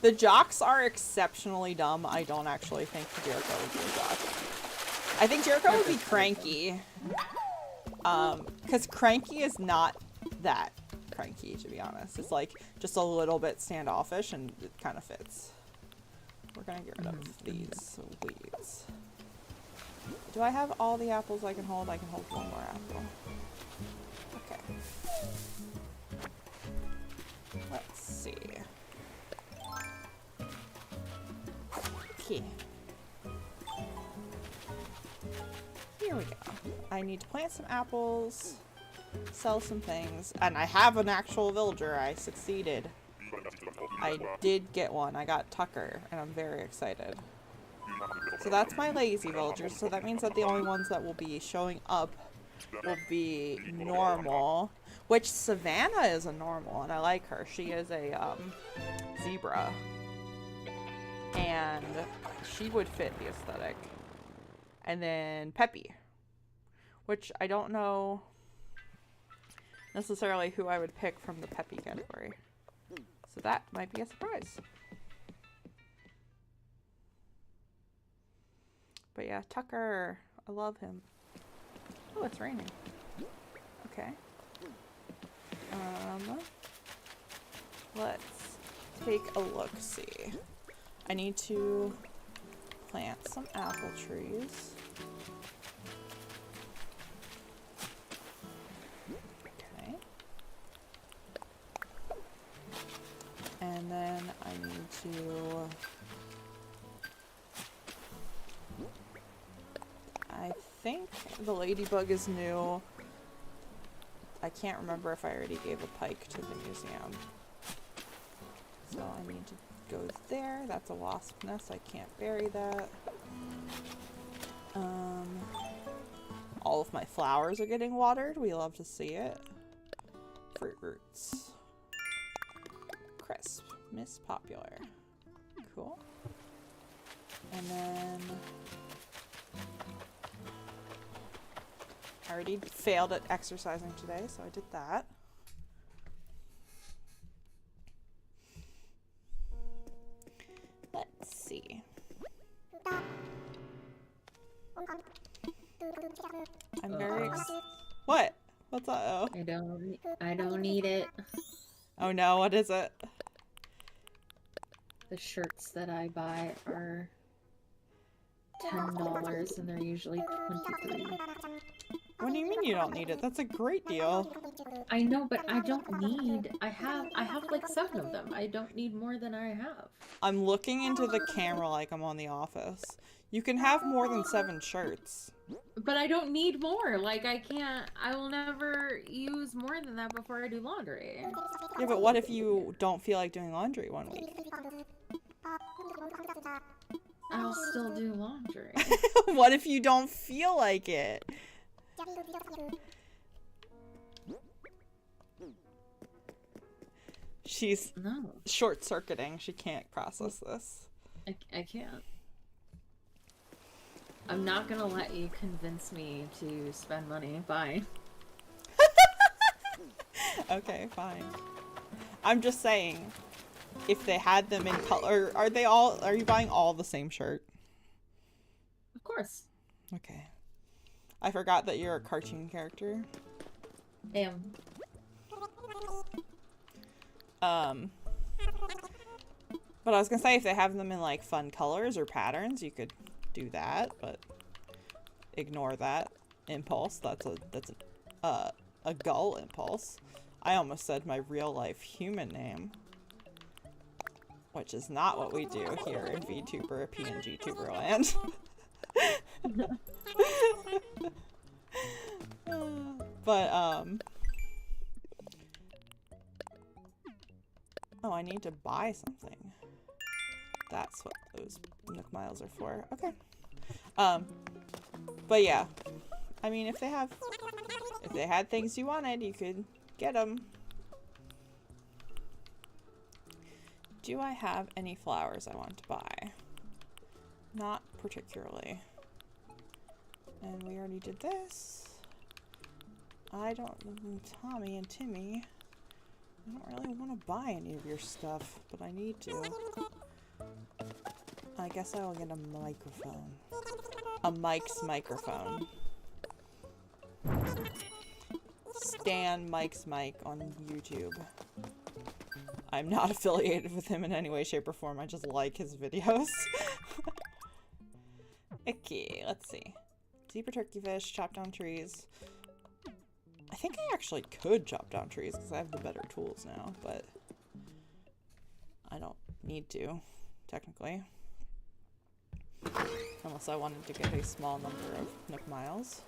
The jocks are exceptionally dumb. I don't actually think Jericho would be a jock. I think Jericho would be cranky. Because cranky is not that cranky, to be honest. It's like just a little bit standoffish and it kind of fits. We're gonna get rid of these weeds. Do I have all the apples I can hold? I can hold one more apple. Okay. Let's see. Okay. Here we go. I need to plant some apples, sell some things, and I have an actual villager. I succeeded. I did get one. I got Tucker, and I'm very excited. So that's my lazy villagers, so that means that the only ones that will be showing up will be normal, which Savannah is a normal, and I like her. She is a zebra, and she would fit the aesthetic. And then Peppy, which I don't know necessarily who I would pick from the Peppy category, so that might be a surprise. But yeah, Tucker, I love him. Oh, it's raining. Okay. Let's take a look-see. I need to plant some apple trees. Okay. And then I need to... I think the ladybug is new. I can't remember if I already gave a pike to the museum. So I need to go there. That's a wasp nest. I can't bury that. All of my flowers are getting watered. We love to see it. Fruit roots. Crisp. Miss Popular. Cool. And then... I already failed at exercising today, so I did that. Let's see. I'm very What? What's that? Oh. I don't need it. Oh no, what is it? The shirts that I buy are $10 and they're usually $23. What do you mean you don't need it? That's a great deal. I know, but I don't need. I have like 7 of them. I don't need more than I have. I'm looking into the camera like I'm on The Office. You can have more than 7 shirts. But I don't need more. Like, I will never use more than that before I do laundry. Yeah, but what if you don't feel like doing laundry one week? I'll still do laundry. What if you don't feel like it? She's No, short-circuiting. She can't process this. I can't. I'm not gonna let you convince me to spend money. Bye. Okay, fine. I'm just saying, if they had them in color, are you buying all the same shirt? Of course. Okay. I forgot that you're a cartoon character. Am. But I was gonna say, if they have them in like fun colors or patterns, you could do that, but ignore that impulse. That's a gull impulse. I almost said my real life human name, which is not what we do here in VTuber PNG Tuberland. But oh, I need to buy something. That's what those Nook Miles are for. Okay. But yeah, I mean, if they had things you wanted, you could get them. Do I have any flowers I want to buy? Not particularly. And we already did this. Tommy and Timmy, I don't really want to buy any of your stuff, but I need to. I guess I will get a microphone. A Mike's microphone. Stan Mike's mic on YouTube. I'm not affiliated with him in any way, shape, or form. I just like his videos. Okay, let's see. Zebra turkeyfish, chop down trees. I think I actually could chop down trees because I have the better tools now, but I don't need to, technically. Unless I wanted to get a small number of Nook Miles.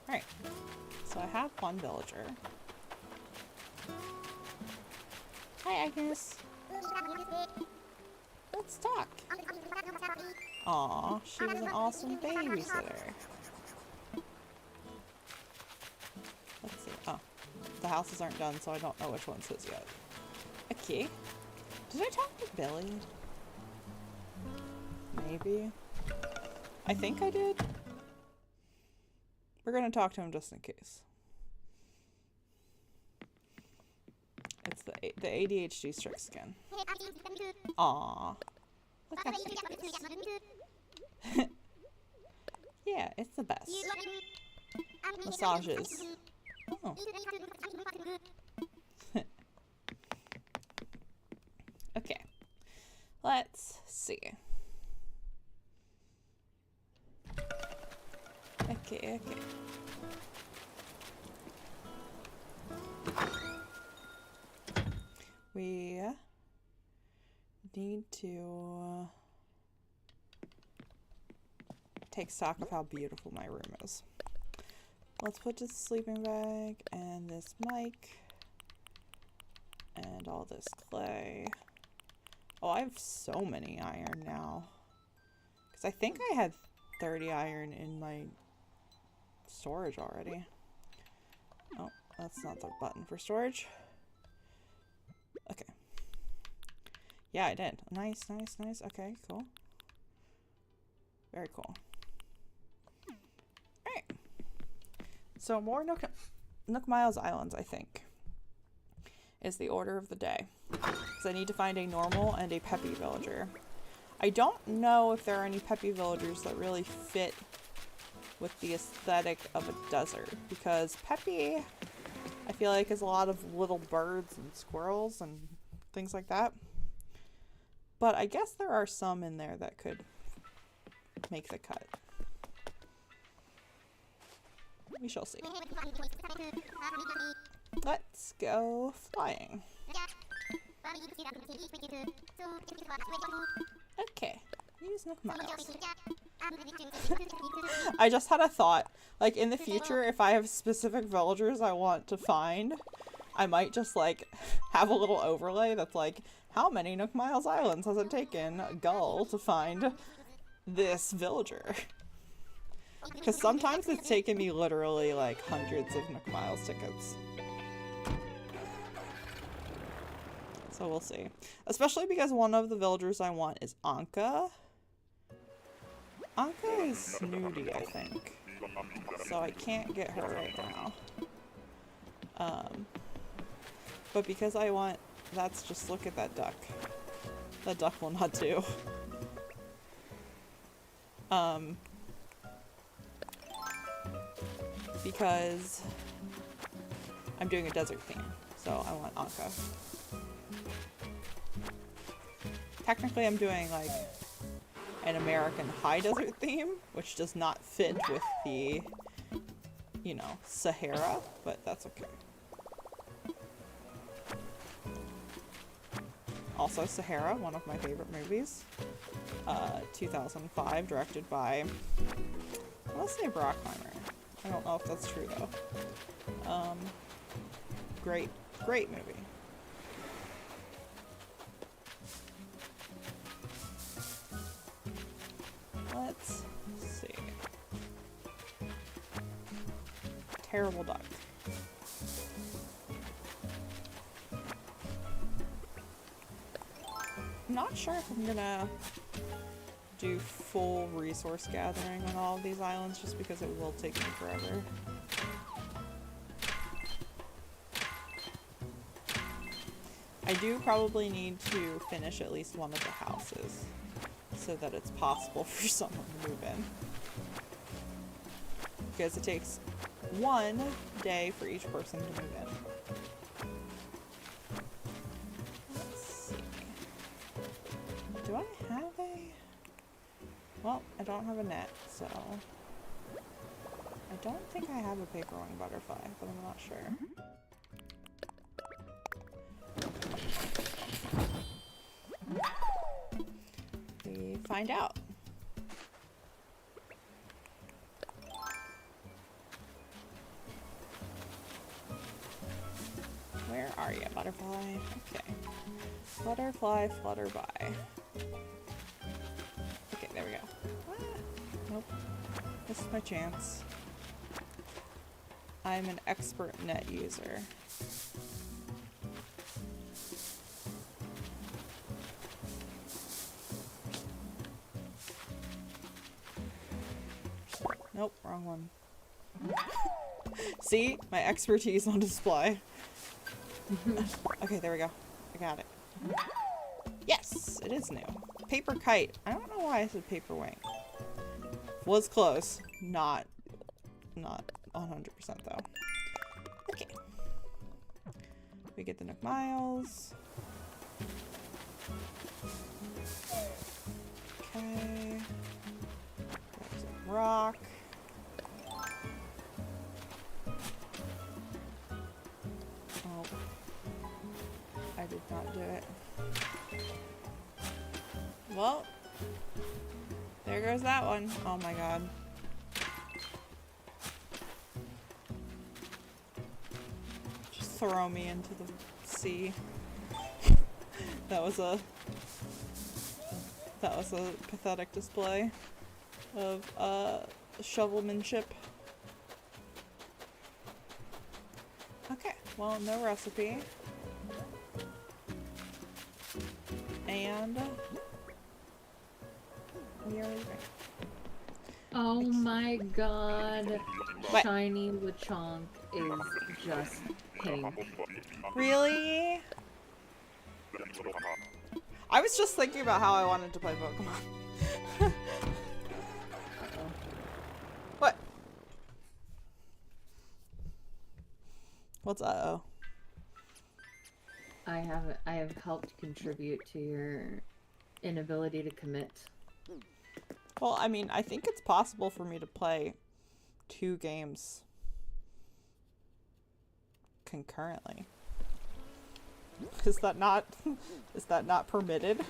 Alright, so I have one villager. Hi, Agnes. Let's talk. Aw, she was an awesome babysitter. Let's see. Oh, the houses aren't done, so I don't know which one's his yet. Okay. Did I talk to Billy? Maybe. I think I did. We're gonna talk to him just in case. It's the ADHD strikes again. Aww. Look how cute it is. Yeah, it's the best. Massages. Oh. Okay. Let's see. Okay. We need to take stock of how beautiful my room is. Let's put this sleeping bag and this mic and all this clay. Oh, I have so many iron now. Because I think I had 30 iron in my storage already. Oh, that's not the button for storage. Okay. Yeah, I did. Nice. Okay, cool. Very cool. Alright. So more Nook Miles Islands, I think, is the order of the day. Because I need to find a normal and a peppy villager. I don't know if there are any peppy villagers that really fit with the aesthetic of a desert. Because peppy, I feel like, is a lot of little birds and squirrels and things like that. But I guess there are some in there that could make the cut. We shall see. Let's go flying. Okay, use Nook Miles. I just had a thought. Like, in the future, if I have specific villagers I want to find, I might just, like, have a little overlay that's like, how many Nook Miles Islands has it taken Gull to find this villager? Because sometimes it's taken me literally, like, hundreds of Nook Miles tickets. So we'll see. Especially because one of the villagers I want is Anka. Anka is snooty, I think. So I can't get her right now. But because I want... That's just... Look at that duck. That duck will not do. Because I'm doing a desert theme, so I want Anka. Technically I'm doing like an American high desert theme, which does not fit with the, you know, Sahara, but that's okay. Also Sahara, one of my favorite movies. 2005, directed by, let's say Brockheimer. I don't know if that's true though. Great movie. Let's see. Terrible duck. I'm not sure if I'm gonna do full resource gathering on all of these islands just because it will take me forever. I do probably need to finish at least one of the houses so that it's possible for someone to move in. Because it takes 1 day for each person to move in. Let's see. Do I have a... Well, I don't have a net, so... I don't think I have a paper wing butterfly, but I'm not sure. We find out. Where are you, butterfly? Okay. Butterfly, flutter by. Okay, there we go. Ah, nope. This is my chance. I'm an expert net user. Nope, wrong one. See? My expertise on display. Okay, there we go. I got it. Yes! It is new. Paper kite. I don't know why I said paper wing. Was close. Not 100% though. Okay. We get the Nook Miles. Okay. There's a rock. Oh. I did not do it. Well, there goes that one. Oh my god. Just throw me into the sea. That was a pathetic display of shovelmanship. Okay, well, no recipe. And we are leaving. Oh my god. What? Shiny Lechonk is just pink. Really? I was just thinking about how I wanted to play Pokemon. What? What's uh-oh? I have helped contribute to your inability to commit. Well, I mean, I think it's possible for me to play 2 games concurrently. Is that not permitted?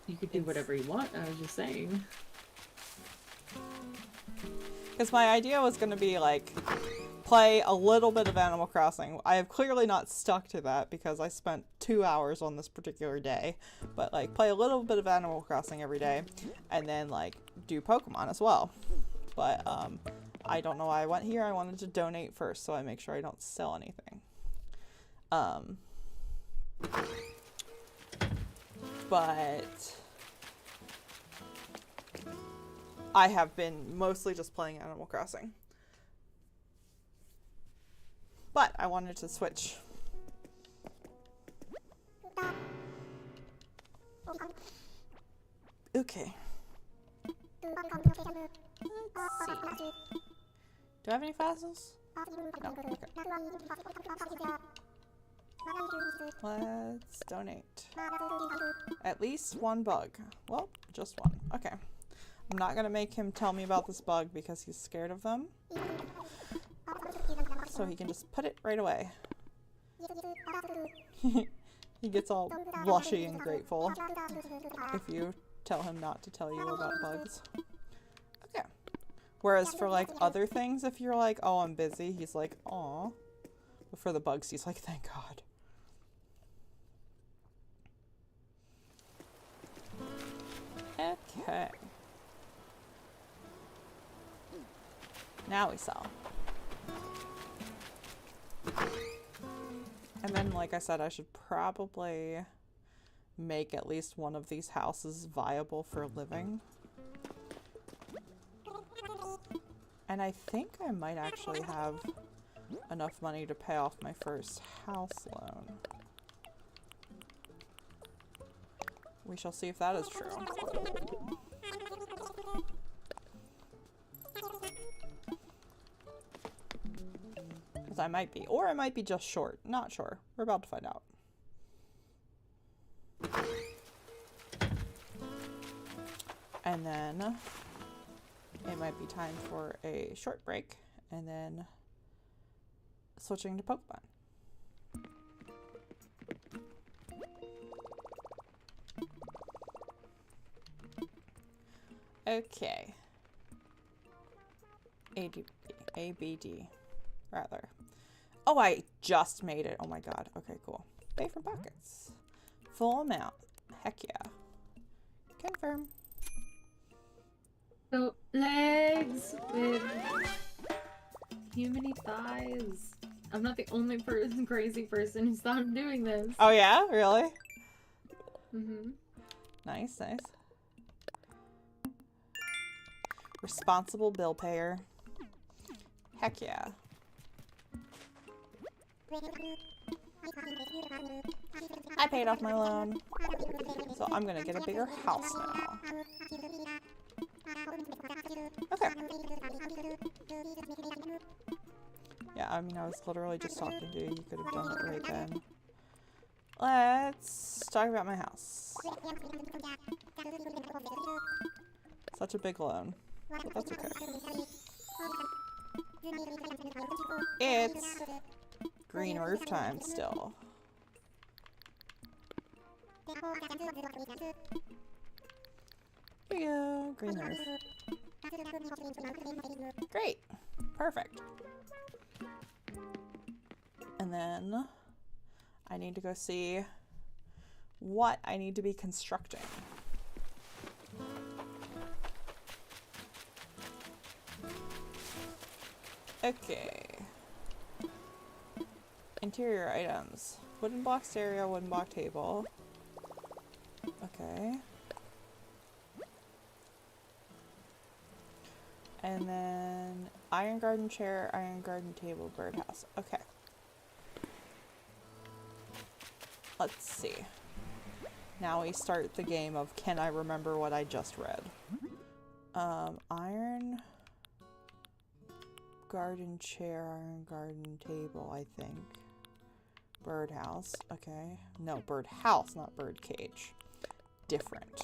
You could do whatever you want, I was just saying. Because my idea was going to be, like, play a little bit of Animal Crossing. I have clearly not stuck to that because I spent 2 hours on this particular day. But, like, play a little bit of Animal Crossing every day. And then, like, do Pokemon as well. But, I don't know why I went here. I wanted to donate first so I make sure I don't sell anything. But I have been mostly just playing Animal Crossing. But I wanted to switch. Okay. Let's see. Do I have any fossils? No. Okay. Let's donate. At least one bug. Well, just one. Okay. I'm not gonna make him tell me about this bug because he's scared of them. So he can just put it right away. He gets all blushy and grateful if you tell him not to tell you about bugs. Okay. Whereas for like other things, if you're like, oh, I'm busy, he's like, aw. But for the bugs, he's like, thank God. Okay. Now we sell. And then, like I said, I should probably make at least one of these houses viable for living. And I think I might actually have enough money to pay off my first house loan. We shall see if that is true. Because I might be. Or I might be just short. Not sure. We're about to find out. And then it might be time for a short break. And then switching to Pokemon. Okay. ABD, rather. Oh, I just made it. Oh my god. Okay, cool. Pay from pockets. Full amount. Heck yeah. Confirm. So, legs with humany thighs. I'm not the only crazy person who's thought of doing this. Oh yeah? Really? Mm-hmm. Nice, nice. Responsible bill payer. Heck yeah. I paid off my loan. So I'm gonna get a bigger house now. Okay. Yeah, I mean, I was literally just talking to you. You could have done it right then. Let's talk about my house. Such a big loan. But that's okay. It's green roof time still. Here you go, green roof. Great. Perfect. And then I need to go see what I need to be constructing. Okay. Interior items. Wooden block stereo, wooden block table. Okay. And then iron garden chair, iron garden table, birdhouse. Okay. Let's see. Now we start the game of can I remember what I just read? Iron garden chair, iron garden table, I think. Birdhouse. Okay. No, birdhouse, not bird cage. Different.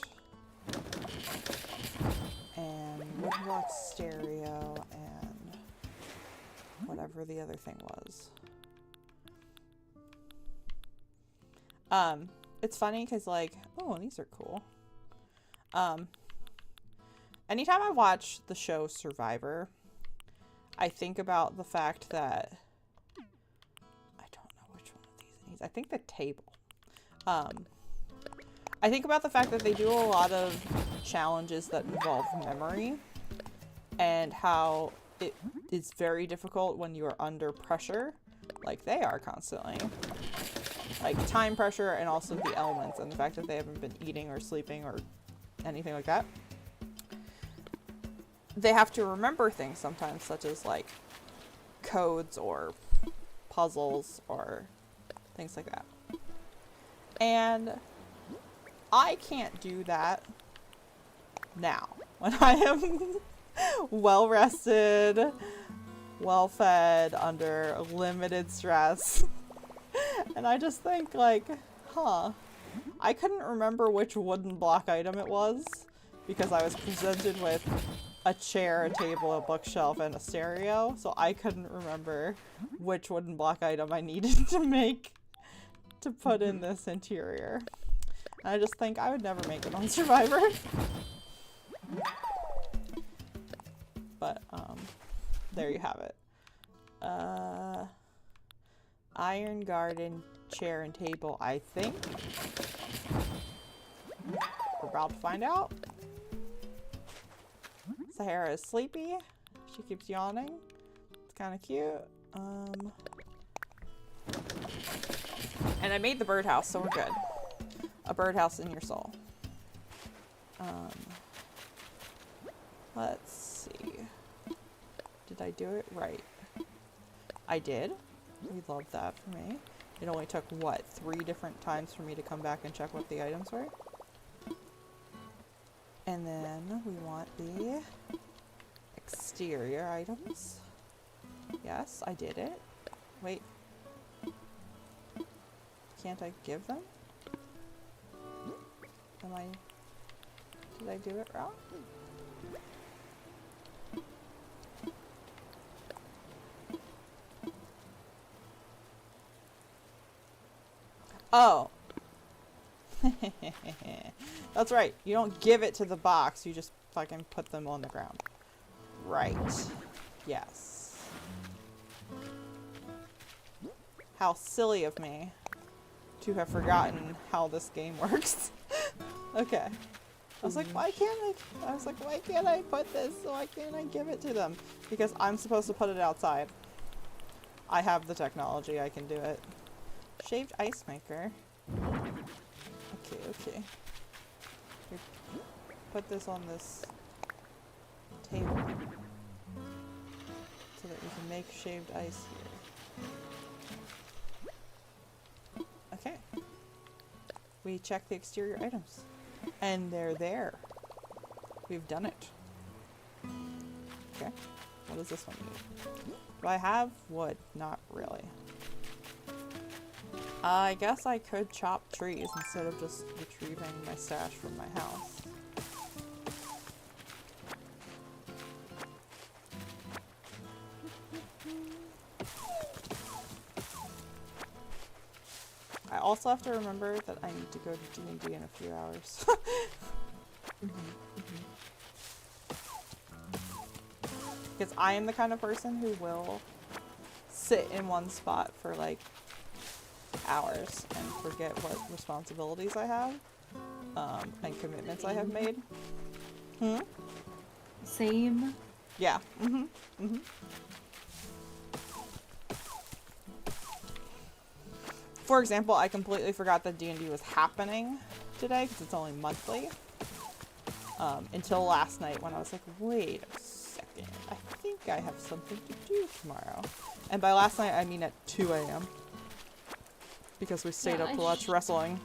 And wooden block stereo and whatever the other thing was. It's funny because like, oh, these are cool. Anytime I watch the show Survivor, I think about the fact that I don't know which one of these it needs. I think the table. I think about the fact that they do a lot of challenges that involve memory and how it is very difficult when you are under pressure, like they are constantly, like time pressure and also the elements and the fact that they haven't been eating or sleeping or anything like that. They have to remember things sometimes, such as like codes or puzzles or things like that. And I can't do that now when I am well rested, well fed, under limited stress. And I just think like, I couldn't remember which wooden block item it was because I was presented with a chair, a table, a bookshelf, and a stereo, so I couldn't remember which wooden block item I needed to make to put in this interior. And I just think I would never make it on Survivor. But, there you have it. Iron garden, chair, and table, I think. We're about to find out. Sahara is sleepy. She keeps yawning. It's kind of cute. And I made the birdhouse, so we're good. A birdhouse in your soul. Let's see. Did I do it right? I did. We love that for me. It only took, what, 3 different times for me to come back and check what the items were? And then we want the exterior items. Yes, I did it. Wait. Can't I give them? Did I do it wrong? Oh. That's right. You don't give it to the box. You just fucking put them on the ground. Right. Yes. How silly of me to have forgotten how this game works. Okay. I was like, why can't I put this? Why can't I give it to them? Because I'm supposed to put it outside. I have the technology. I can do it. Shaved ice maker. Okay. Here, put this on this table so that we can make shaved ice here. Okay. We check the exterior items. And they're there. We've done it. Okay. What does this one need? Do I have wood? Not really. I guess I could chop trees instead of just retrieving my stash from my house. I also have to remember that I need to go to D&D in a few hours. Because I am the kind of person who will sit in one spot for like hours and forget what responsibilities I have and commitments I have made. Same. Yeah. For example, I completely forgot that D&D was happening today because it's only monthly. Until last night when I was like, wait a second, I think I have something to do tomorrow. And by last night, I mean at 2 a.m. Because we stayed up to watch wrestling.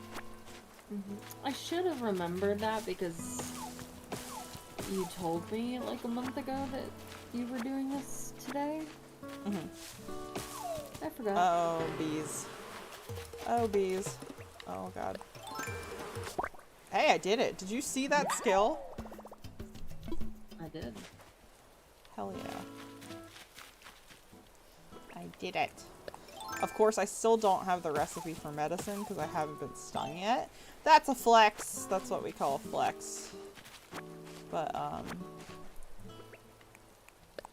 I should have remembered that because you told me like a month ago that you were doing this today. I forgot. Oh, bees. Oh, bees. Oh, God. Hey, I did it. Did you see that skill? I did. Hell yeah. I did it. Of course, I still don't have the recipe for medicine because I haven't been stung yet. That's a flex. That's what we call a flex. But,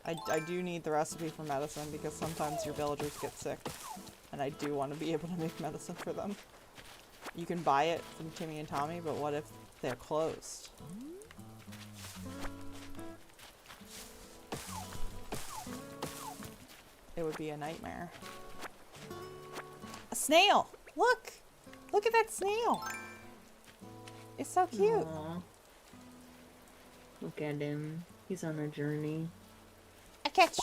I do need the recipe for medicine because sometimes your villagers get sick. And I do want to be able to make medicine for them. You can buy it from Timmy and Tommy, but what if they're closed? It would be a nightmare. A snail! Look! Look at that snail! It's so cute. Aw. Look at him. He's on a journey. A catch!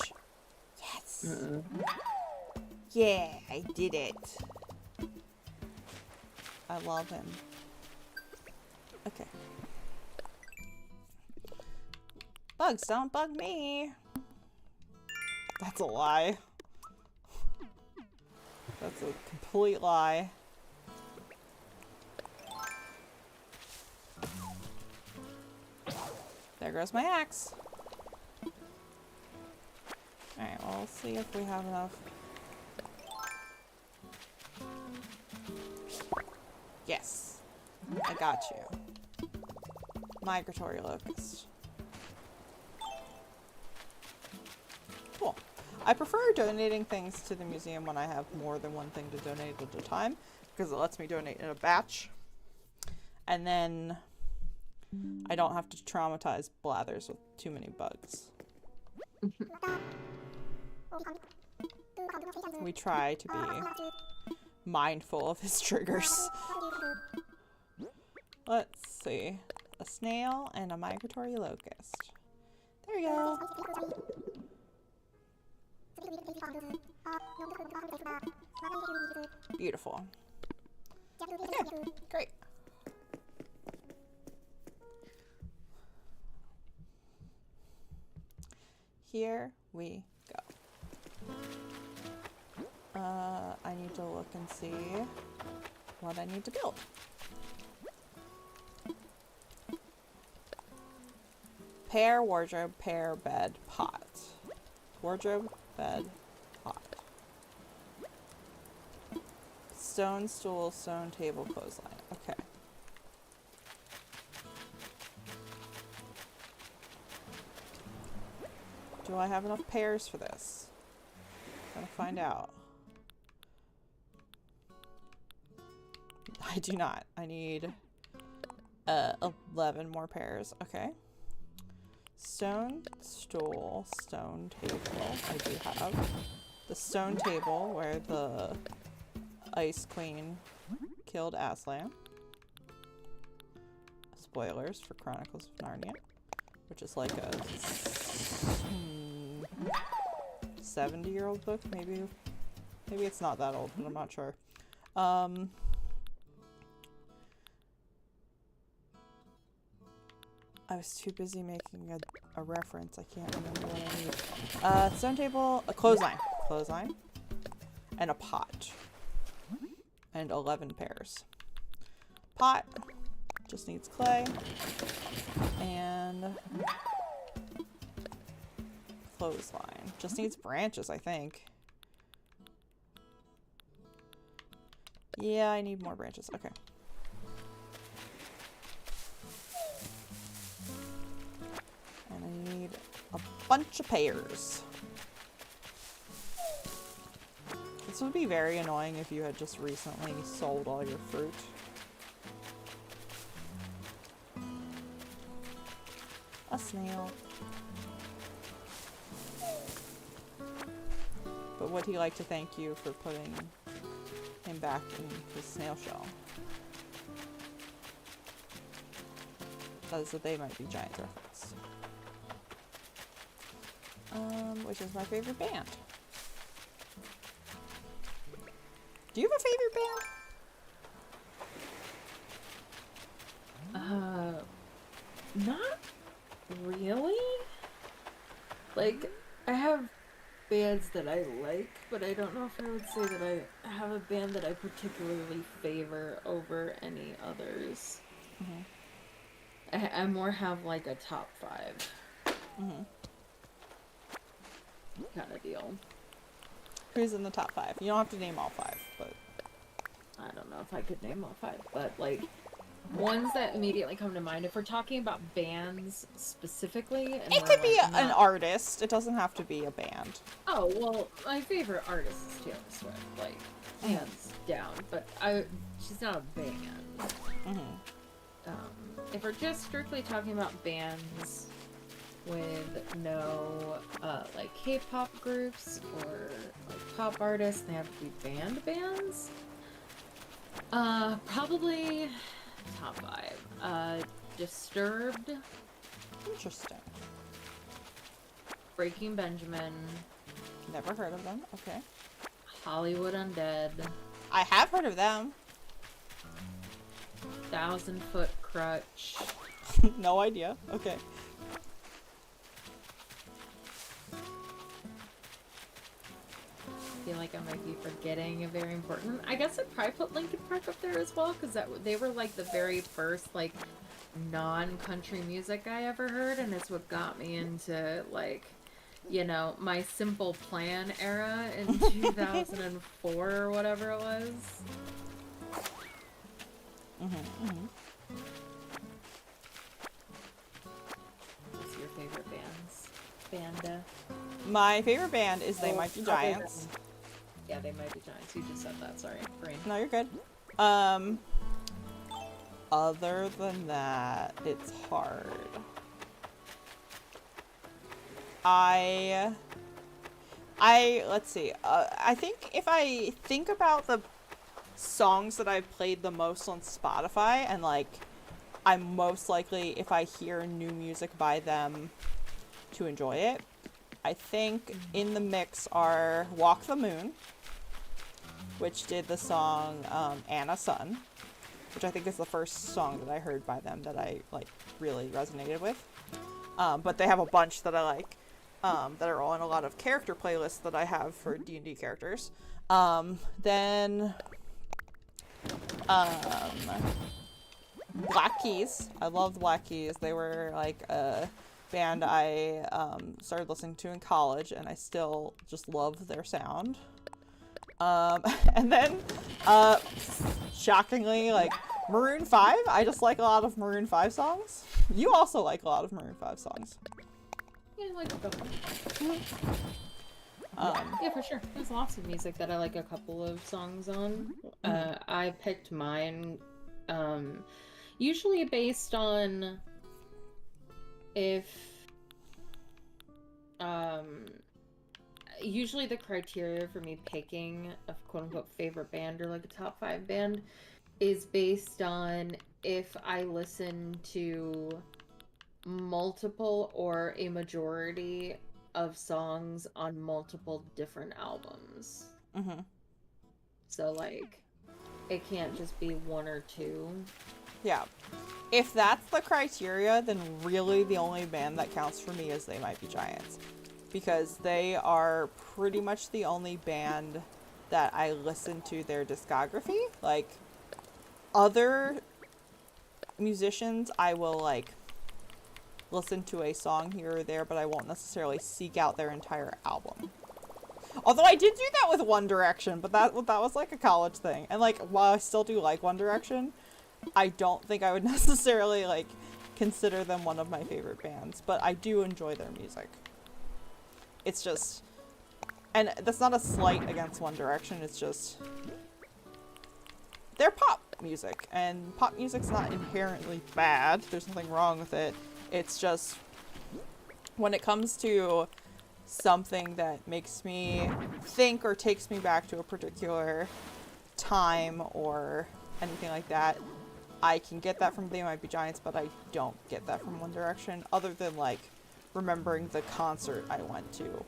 Yes! Uh-oh. Yeah, I did it. I love him. Okay. Bugs, don't bug me. That's a lie. That's a complete lie. There goes my axe. Alright, well, we'll see if we have enough. Yes. I got you. Migratory locust. Cool. I prefer donating things to the museum when I have more than one thing to donate at a time, because it lets me donate in a batch. And then I don't have to traumatize Blathers with too many bugs. We try to be mindful of his triggers. Let's see. A snail and a migratory locust. There you go. Beautiful. Okay, great. Here we go. I need to look and see what I need to build. Pair, wardrobe, pair, bed, pot. Wardrobe, bed, pot. Stone stool, stone table, clothesline. Okay. Do I have enough pairs for this? Gotta find out. I do not. I need 11 more pairs. Okay. Stone stool, stone table. I do have the stone table where the Ice Queen killed Aslan. Spoilers for Chronicles of Narnia, which is like a 70-year-old book, maybe it's not that old, but I'm not sure. I was too busy making a reference. I can't remember what I need. Stone table, a clothesline, and a pot, and 11 pairs. Pot just needs clay, and clothesline just needs branches, I think. Yeah, I need more branches. Okay. And I need a bunch of pairs. This would be very annoying if you had just recently sold all your fruit. A snail. But would he like to thank you for putting him back in his snail shell? Says that they might be giant reference. Which is my favorite band. Do you have a favorite band? Not really. Like, I have bands that I like, but I don't know if I would say that I have a band that I particularly favor over any others. Mm-hmm. I more have like a top 5. Mm-hmm. Kind of deal. Who's in the top 5? You don't have to name all 5, but I don't know if I could name all 5, but like ones that immediately come to mind if we're talking about bands specifically. And it could be an artist. It doesn't have to be a band. Oh, well, my favorite artist is Taylor Swift, like hands down, but she's not a band. Mm-hmm. If we're just strictly talking about bands with no like K-pop groups or like pop artists, they have to be bands. Probably top 5. Disturbed, Interesting. Breaking Benjamin, Never heard of them. Okay. Hollywood Undead, I have heard of them. 1,000 Foot Crutch, No idea. Okay. I feel like I might be forgetting a very important. I guess I'd probably put Linkin Park up there as well, because they were like the very first like non-country music I ever heard, and it's what got me into like, you know, my Simple Plan era in 2004 or whatever it was. What's your favorite band? My favorite band is They Might Be Giants. Yeah, They Might Be Giants. You just said that. Sorry, brain. No, you're good. Other than that, it's hard. Let's see. I think if I think about the songs that I've played the most on Spotify, and like, I'm most likely, if I hear new music by them, to enjoy it. I think in the mix are Walk the Moon, which did the song Anna Sun, which I think is the first song that I heard by them that I like really resonated with. But they have a bunch that I like, that are on a lot of character playlists that I have for D&D characters. Then Black Keys. I love the Black Keys. They were like a band I started listening to in college, and I still just love their sound. And then, shockingly, like, Maroon 5. I just like a lot of Maroon 5 songs. You also like a lot of Maroon 5 songs. Yeah, I like a couple. Yeah, for sure. There's lots of music that I like a couple of songs on. I picked mine, usually based on if, usually the criteria for me picking a quote-unquote favorite band or like a top 5 band is based on if I listen to multiple or a majority of songs on multiple different albums. So like, it can't just be one or two. Yeah. If that's the criteria, then really the only band that counts for me is They Might Be Giants. Because they are pretty much the only band that I listen to their discography. Like, other musicians, I will, like, listen to a song here or there, but I won't necessarily seek out their entire album. Although I did do that with One Direction, but that was, like, a college thing. And, like, while I still do like One Direction, I don't think I would necessarily, like, consider them one of my favorite bands. But I do enjoy their music. It's just, and that's not a slight against One Direction, it's just, they're pop music, and pop music's not inherently bad, there's nothing wrong with it, it's just, when it comes to something that makes me think or takes me back to a particular time or anything like that, I can get that from They Might Be Giants, but I don't get that from One Direction, other than, like, remembering the concert I went to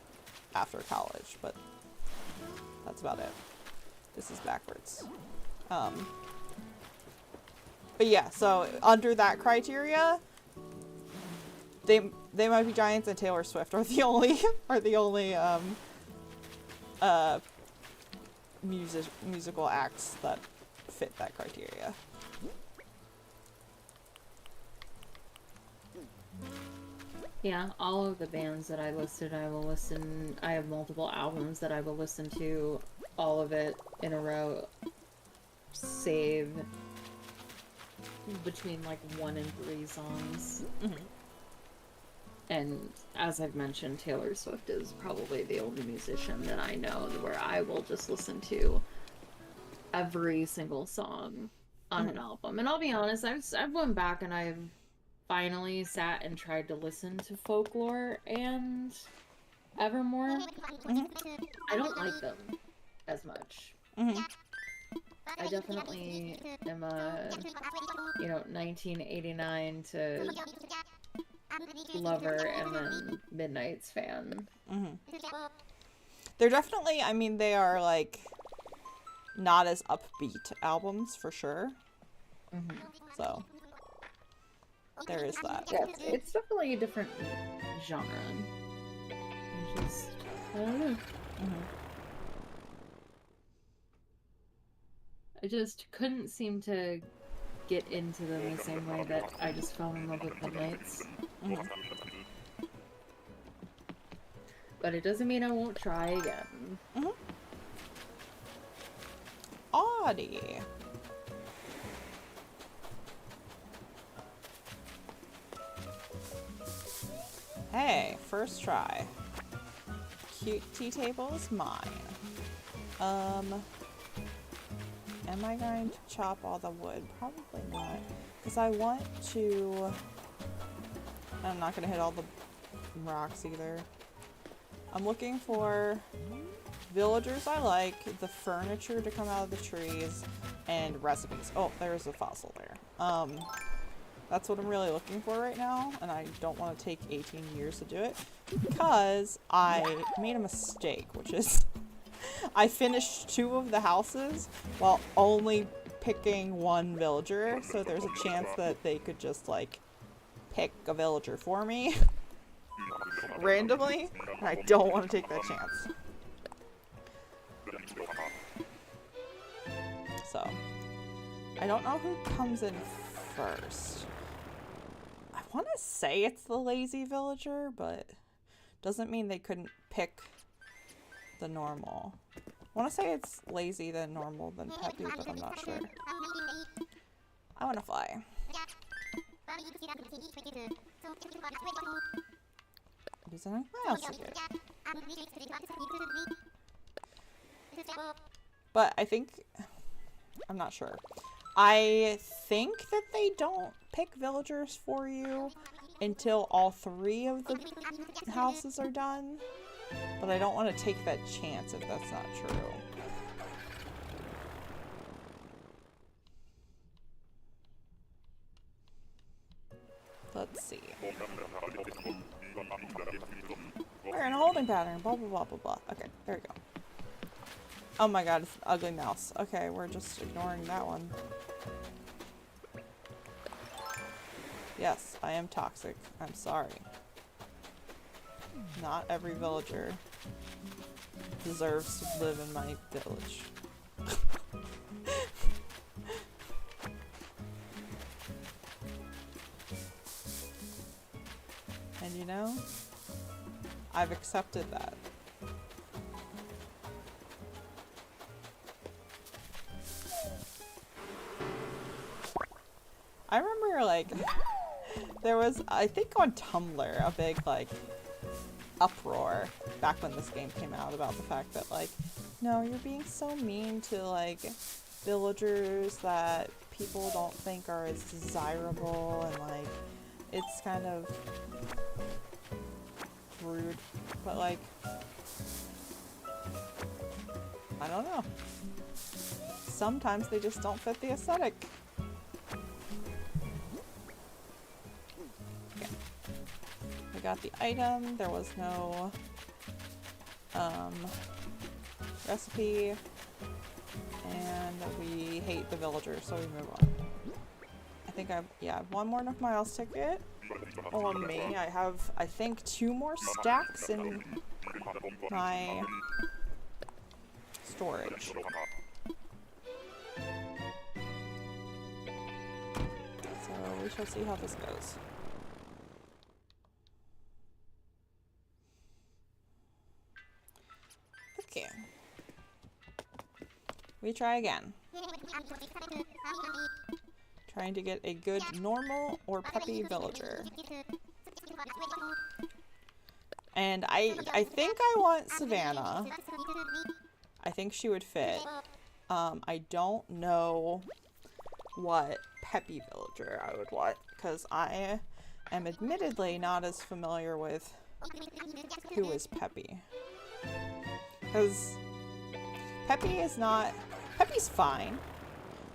after college, but that's about it. This is backwards. But yeah, so under that criteria, they Might Be Giants and Taylor Swift are the only musical acts that fit that criteria. Yeah, all of the bands that I listed, I have multiple albums that I will listen to, all of it in a row, save between like 1 and 3 songs. And as I've mentioned, Taylor Swift is probably the only musician that I know where I will just listen to every single song on an album. And I'll be honest, I've went back and I've finally sat and tried to listen to Folklore and Evermore. I don't like them as much. I definitely am a, 1989 to Lover and then Midnight's fan. They're definitely, I mean, they are like not as upbeat albums for sure. So there is that. Yeah, it's definitely a different genre. I don't know. I just couldn't seem to get into them the same way that I just fell in love with Midnight's. But it doesn't mean I won't try again. Audie. Hey, first try. Cute tea table is mine. Am I going to chop all the wood? Probably not. Because I want to... I'm not going to hit all the rocks either. I'm looking for villagers I like, the furniture to come out of the trees, and recipes. Oh, there's a fossil there. That's what I'm really looking for right now, and I don't want to take 18 years to do it because I made a mistake, which is I finished 2 of the houses while only picking 1 villager, so there's a chance that they could just like pick a villager for me randomly, and I don't want to take that chance. So, I don't know who comes in first. I want to say it's the lazy villager, but doesn't mean they couldn't pick the normal. I want to say it's lazy then normal then peppy, but I'm not sure. I want to fly. Is there anything else to get? But I think... I'm not sure. I think that they don't pick villagers for you until all 3 of the houses are done. But I don't want to take that chance if that's not true. Let's see. We're in a holding pattern. Blah, blah, blah, blah, blah. Okay, there we go. Oh my god, it's an ugly mouse. Okay, we're just ignoring that one. Yes, I am toxic. I'm sorry. Not every villager deserves to live in my village. And you know, I've accepted that. I remember, like, there was, I think on Tumblr, a big, like, uproar back when this game came out about the fact that, like, no, you're being so mean to, like, villagers that people don't think are as desirable, and, like, it's kind of rude, but, like, I don't know. Sometimes they just don't fit the aesthetic. Got the item, there was no recipe, and we hate the villagers, so we move on. I think I have 1 more Nook Miles ticket on me. I have, I think, 2 more stacks in my storage. So we shall see how this goes. Okay. We try again. Trying to get a good normal or peppy villager. And I think I want Savannah. I think she would fit. I don't know what peppy villager I would want, because I am admittedly not as familiar with who is peppy. Because Peppy is not... Peppy's fine.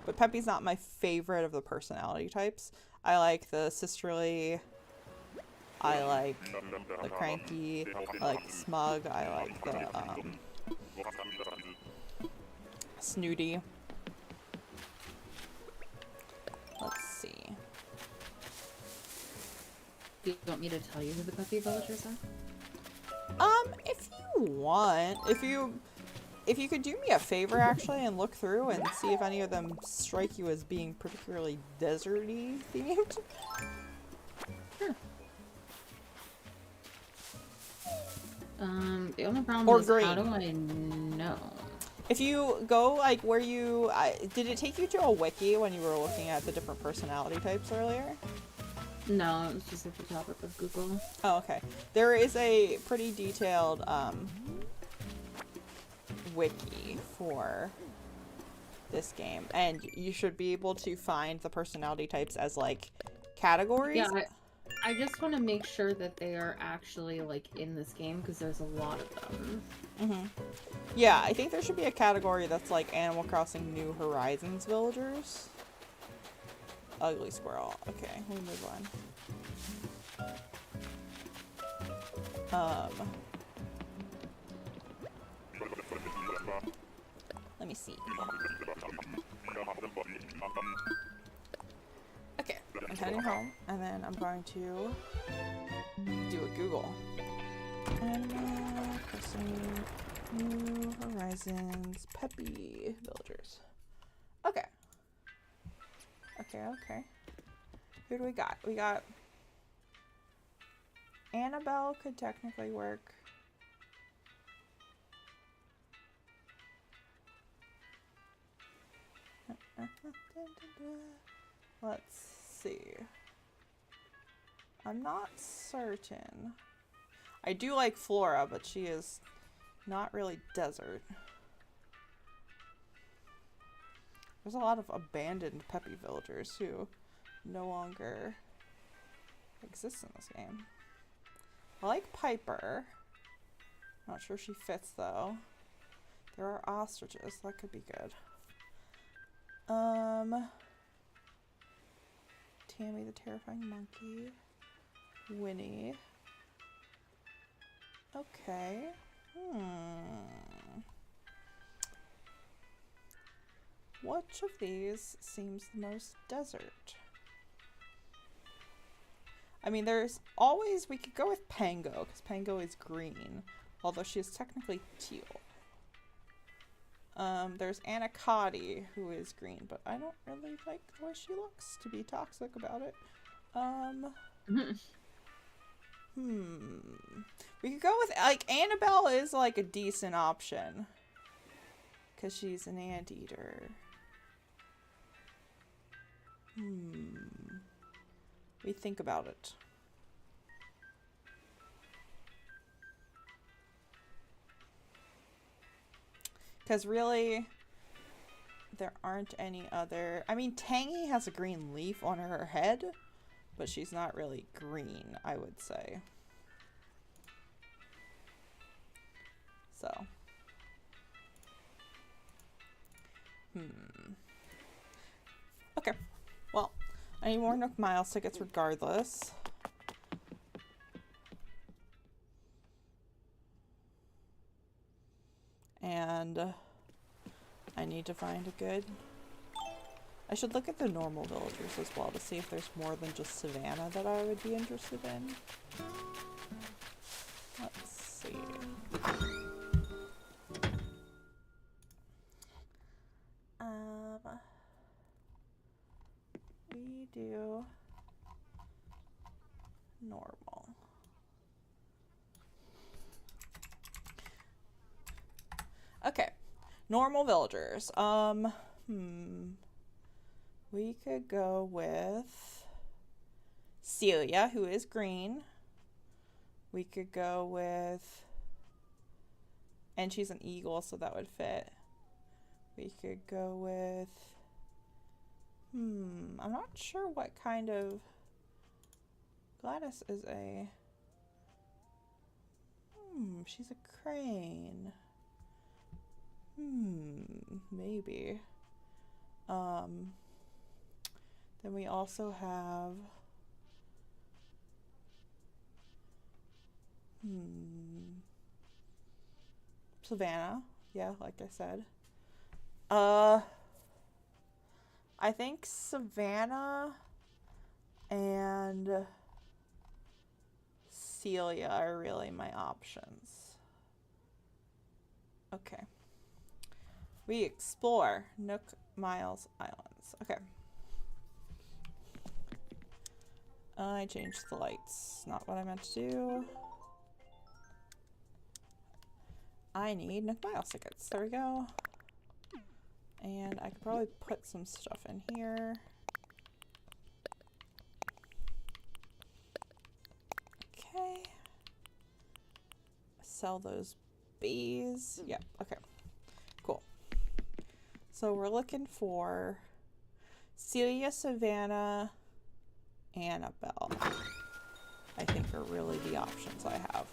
but Peppy's not my favorite of the personality types. I like the sisterly, I like the cranky, I like the smug, I like the snooty. Let's see. Do you want me to tell you who the Peppy villagers are? If you want, if you could do me a favor actually and look through and see if any of them strike you as being particularly deserty themed. Sure. The only problem Or is green. how do I know? If you go like where you, did it take you to a wiki when you were looking at the different personality types earlier? No, it was just at the top of Google. Oh, okay. There is a pretty detailed wiki for this game, and you should be able to find the personality types as like categories. Yeah, I just want to make sure that they are actually like in this game because there's a lot of them. Mm-hmm. Yeah, I think there should be a category that's like Animal Crossing New Horizons villagers. Ugly squirrel. Okay, we move on. Let me see. Okay, I'm heading home, and then I'm going to do a Google. Animal Crossing New Horizons Peppy villagers. Okay. Okay. Who do we got? We got Annabelle could technically work. Let's see. I'm not certain. I do like Flora, but she is not really desert. There's a lot of abandoned Peppy villagers who no longer exist in this game. I like Piper. Not sure she fits though. There are ostriches, that could be good. Tammy the Terrifying Monkey. Winnie. Okay. Which of these seems the most desert? I memean, there's always, we could go with Pango, because Pango is green, although she is technically teal. There's Anacotti, who is green, but I don't really like the way she looks, to be toxic about it. We could go with, like, Annabelle is, like, a decent option. Because she's an anteater. We think about it. Because really, there aren't any other... I mean, Tangy has a green leaf on her head, but she's not really green, I would say. So. Okay. Well, I need more Nook Miles tickets regardless. And I need to find a good... I should look at the normal villagers as well to see if there's more than just Savannah that I would be interested in. Let's see. We do normal. Okay, normal villagers. We could go with Celia, who is green. We could go with, and she's an eagle, so that would fit. We could go with, I'm not sure what kind of, Gladys is a, she's a crane. Maybe. Then we also have Savannah. Yeah, like I said. I think Savannah and Celia are really my options. Okay. We explore Nook, Miles, Islands. Okay. I changed the lights. Not what I meant to do. I need Nook Miles tickets. There we go. And I could probably put some stuff in here. Okay. Sell those bees. Yep, okay. Cool. So we're looking for Celia, Savannah, Annabelle. I think are really the options I have.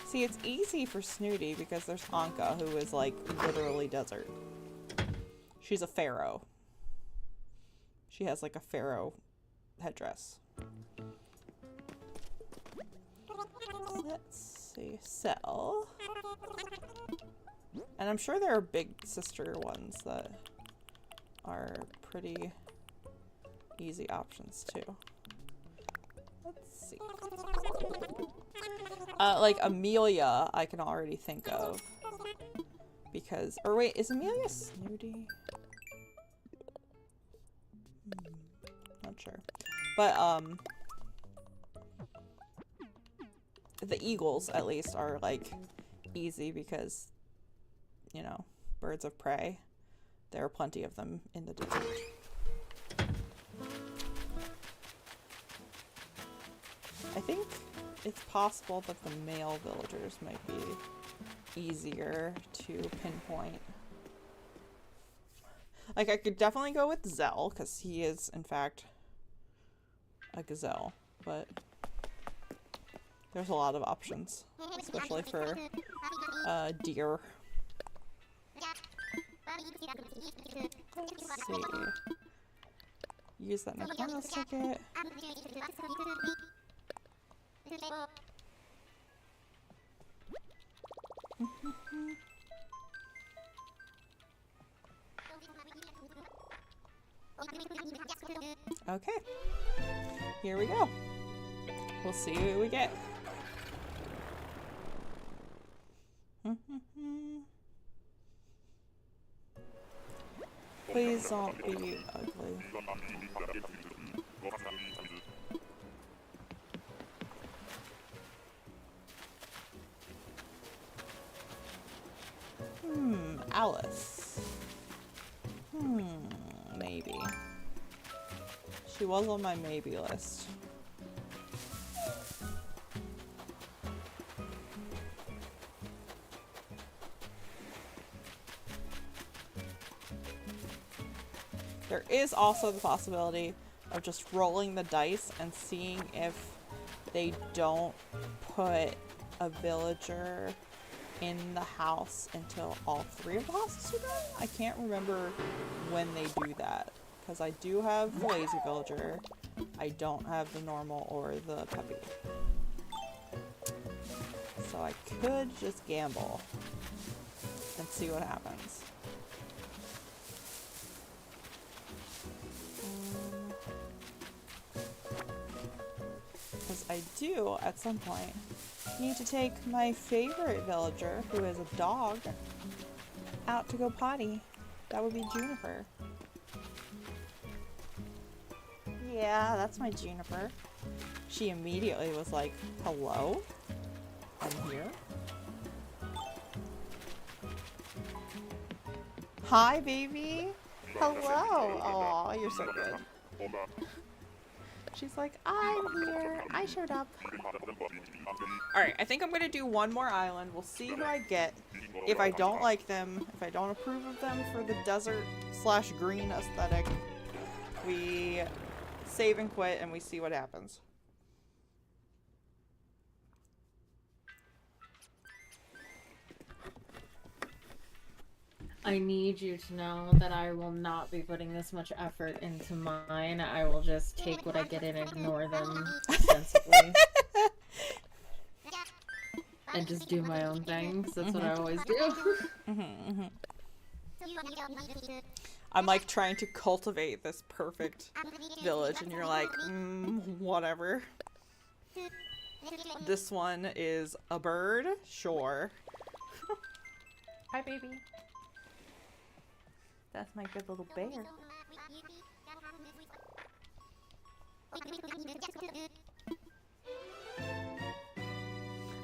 See, it's easy for Snooty because there's Anka, who is like literally desert. She's a pharaoh. She has like a pharaoh headdress. Let's see. Sell. And I'm sure there are big sister ones that are pretty easy options too. Let's see. Like Amelia, I can already think of. Because, or wait, is Amelia Snooty? Not sure. But, the eagles, at least, are, like, easy because, you know, birds of prey. There are plenty of them in the desert. I think it's possible that the male villagers might be easier to pinpoint. Like, I could definitely go with Zell, because he is, in fact, a gazelle, but there's a lot of options, especially for deer. Let's see. Use that McDonald's ticket. Okay, here we go. We'll see what we get. Please don't be ugly. Alice. Maybe. She was on my maybe list. There is also the possibility of just rolling the dice and seeing if they don't put a villager in the house until all three of the houses are done. I can't remember when they do that, because I do have the lazy villager. I don't have the normal or the puppy. So I could just gamble and see what happens. Because I do, at some point, need to take my favorite villager, who is a dog, out to go potty. That would be Juniper. Yeah, that's my Juniper. She immediately was like, hello? I'm here. Hi, baby. Hello. Aw, you're so good. She's like, I'm here. I showed up. Alright, I think I'm going to do one more island. We'll see who I get. If I don't like them, if I don't approve of them for the desert/green aesthetic, we save and quit and we see what happens. I need you to know that I will not be putting this much effort into mine. I will just take what I get and ignore them sensibly. And just do my own thing, 'cause that's what I always do. I'm like trying to cultivate this perfect village, and you're like, whatever. This one is a bird, sure. Hi, baby. That's my good little bear.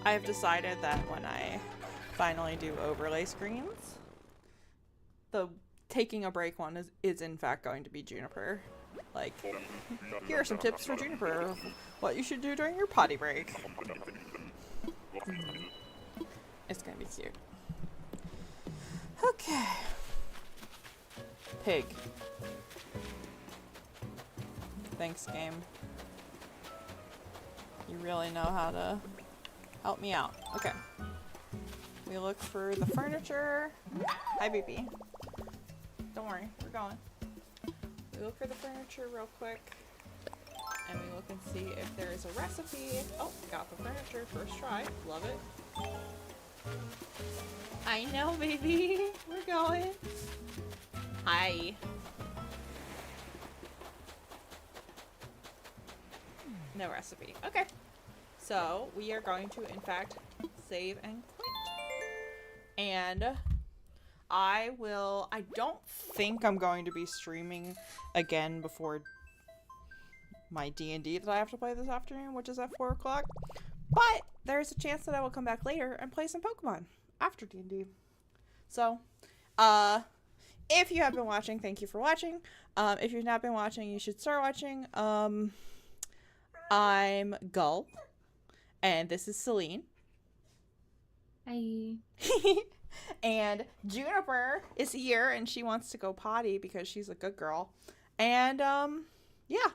I have decided that when I finally do overlay screens, the taking a break one is in fact going to be Juniper. Like, here are some tips for Juniper of what you should do during your potty break. It's gonna be cute. Okay. Pig. Thanks, game. You really know how to help me out. Okay. We look for the furniture. Hi, baby. Don't worry, we're going. We look for the furniture real quick. And we look and see if there is a recipe. Oh, got the furniture. First try. Love it. I know, baby. We're going. Hi. No recipe. Okay. So, we are going to, in fact, save and quit. And I don't think I'm going to be streaming again before my D&D that I have to play this afternoon, which is at 4 o'clock. But there's a chance that I will come back later and play some Pokemon after D&D. So, if you have been watching, thank you for watching. If you've not been watching, you should start watching. I'm Gull, and this is Celine. Hi. And Juniper is here, and she wants to go potty because she's a good girl. And, yeah.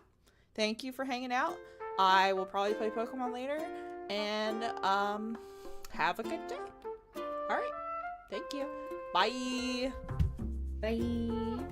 Thank you for hanging out. I will probably play Pokemon later, and, have a good day. Alright. Thank you. Bye. Bye.